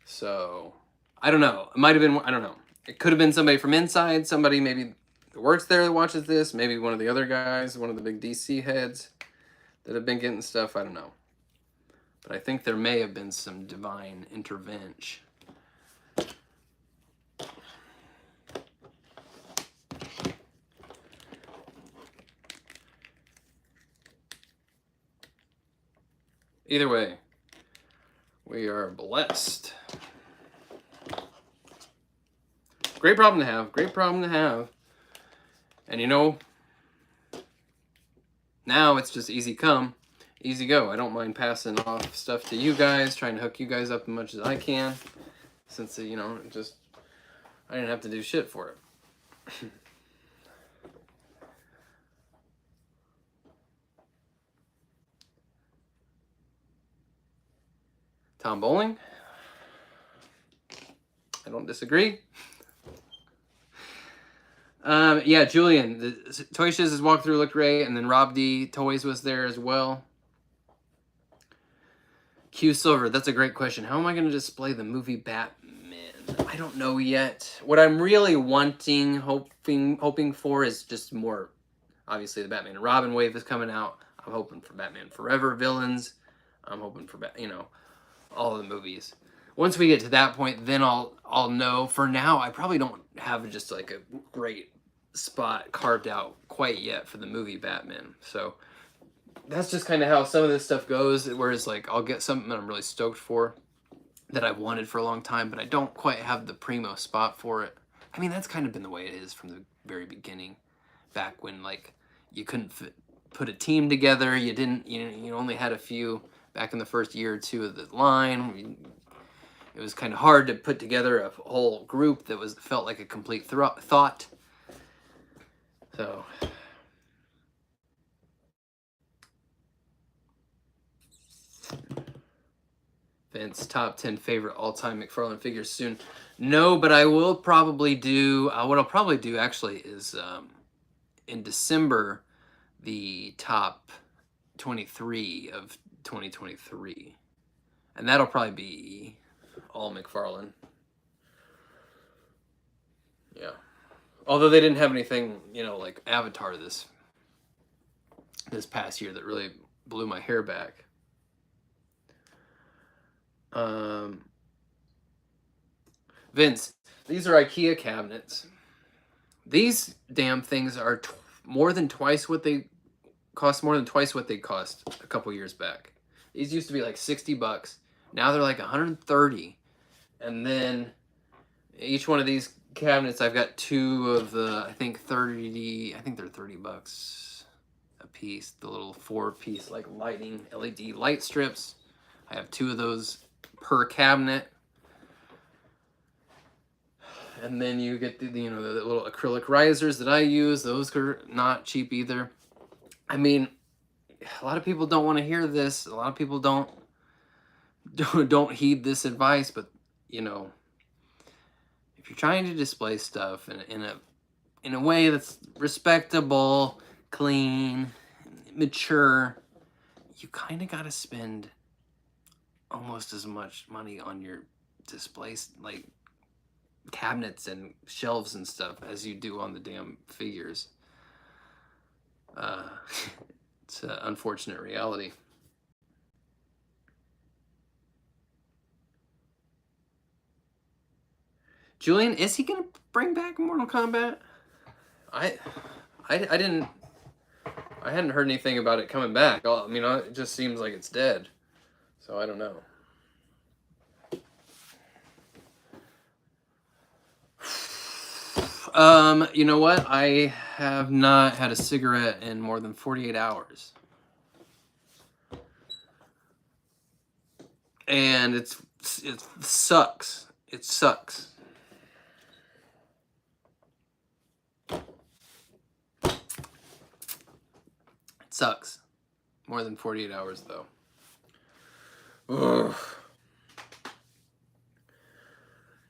So I don't know. It might have been, I don't know. It could have been somebody from inside, somebody maybe that works there that watches this, maybe one of the other guys, one of the big DC heads that have been getting stuff. I don't know. But I think there may have been some divine intervention. Either way, we are blessed. Great problem to have. Great problem to have. And now it's just easy come, easy go. I don't mind passing off stuff to you guys, trying to hook you guys up as much as I can, since I didn't have to do shit for it. Tom Bowling, I don't disagree. Yeah, Julian, the Toy Shiz's walkthrough looked great, and then Rob D Toys was there as well. Q Silver, that's a great question. How am I going to display the movie Batman? I don't know yet. What I'm really hoping for is just more, obviously the Batman and Robin wave is coming out. I'm hoping for Batman Forever villains. I'm hoping for, all the movies. Once we get to that point, then I'll know. For now, I probably don't have just like a great spot carved out quite yet for the movie Batman. So that's just kind of how some of this stuff goes. Whereas like I'll get something that I'm really stoked for that I've wanted for a long time, but I don't quite have the primo spot for it. I mean, that's kind of been the way it is from the very beginning, back when like you couldn't put a team together. You didn't. You only had a few back in the first year or two of the line. It was kind of hard to put together a whole group that felt like a complete thought. So Vince, top 10 favorite all-time McFarlane figures soon. No, but I will probably do, what I'll probably do actually is in December, the top 23 of 2023. And that'll probably be all McFarlane. Yeah. Although they didn't have anything, like Avatar this past year that really blew my hair back. Vince, these are IKEA cabinets. These damn things are more than twice what they cost more than twice what they cost a couple years back. These used to be like $60. Now they're like 130. And then each one of these cabinets, I've got two of the, I think they're $30 a piece. The little 4-piece like lighting LED light strips. I have two of those per cabinet. And then you get the little acrylic risers that I use. Those are not cheap either. I mean, a lot of people don't want to hear this. A lot of people don't heed this advice, but you know, if you're trying to display stuff in a way that's respectable, clean, mature, you kind of got to spend almost as much money on your displays, like cabinets and shelves and stuff, as you do on the damn figures. It's an unfortunate reality. Julian, is he gonna bring back Mortal Kombat? I hadn't heard anything about it coming back. I mean, it just seems like it's dead. So I don't know. You know what? I have not had a cigarette in more than 48 hours. And it sucks. It sucks. It sucks. More than 48 hours, though. Ugh.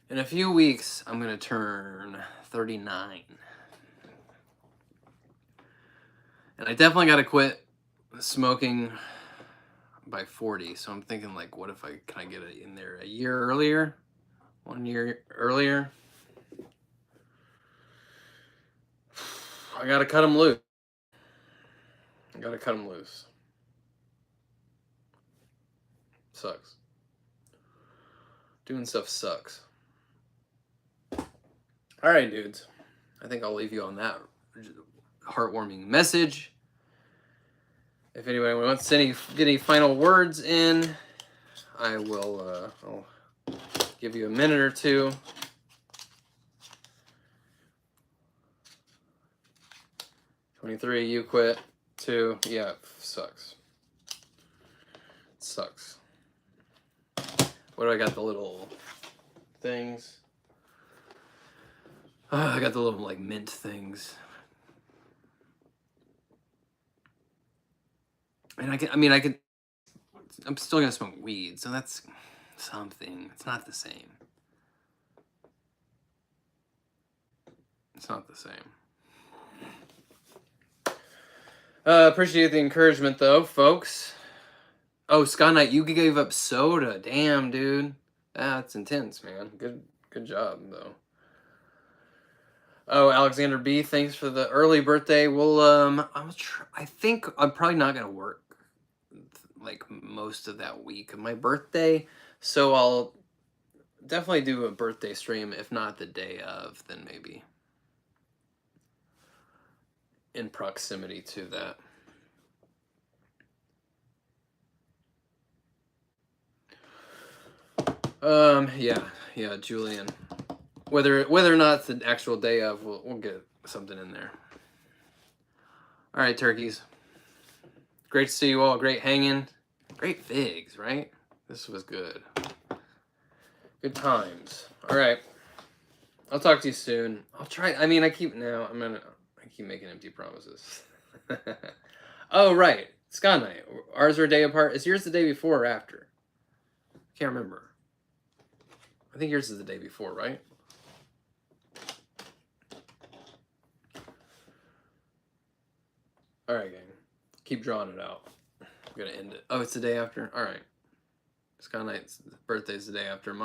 In a few weeks, I'm going to turn 39. And I definitely got to quit smoking by 40. So I'm thinking, like, what if can I get it in there a year earlier? 1 year earlier? I got to cut them loose. Sucks. Doing stuff sucks. All right, dudes. I think I'll leave you on that heartwarming message. If anybody wants to get any final words in, I will. I'll give you a minute or two. "23, you quit. 2, yeah, sucks. Sucks." What do I got? The little things. I got the little like mint things. And I'm still gonna smoke weed, so that's something. It's not the same. It's not the same. Appreciate the encouragement, though, folks. Oh, Scott Knight, you gave up soda. Damn, dude. That's intense, man. Good job, though. Oh, Alexander B, thanks for the early birthday. Well, I think I'm probably not gonna work like most of that week of my birthday, so I'll definitely do a birthday stream. If not the day of, then maybe in proximity to that. Yeah, Julian. Whether or not it's the actual day of, we'll get something in there. All right, turkeys. Great to see you all. Great hanging. Great figs, right? This was good. Good times. All right. I'll talk to you soon. I'll try. I mean, I keep making empty promises. Oh, right. Sky Night. Ours are a day apart. Is yours the day before or after? Can't remember. I think yours is the day before, right? All right, gang. Keep drawing it out. I'm going to end it. Oh, it's the day after? All right. Sky Knight's birthday is the day after mine.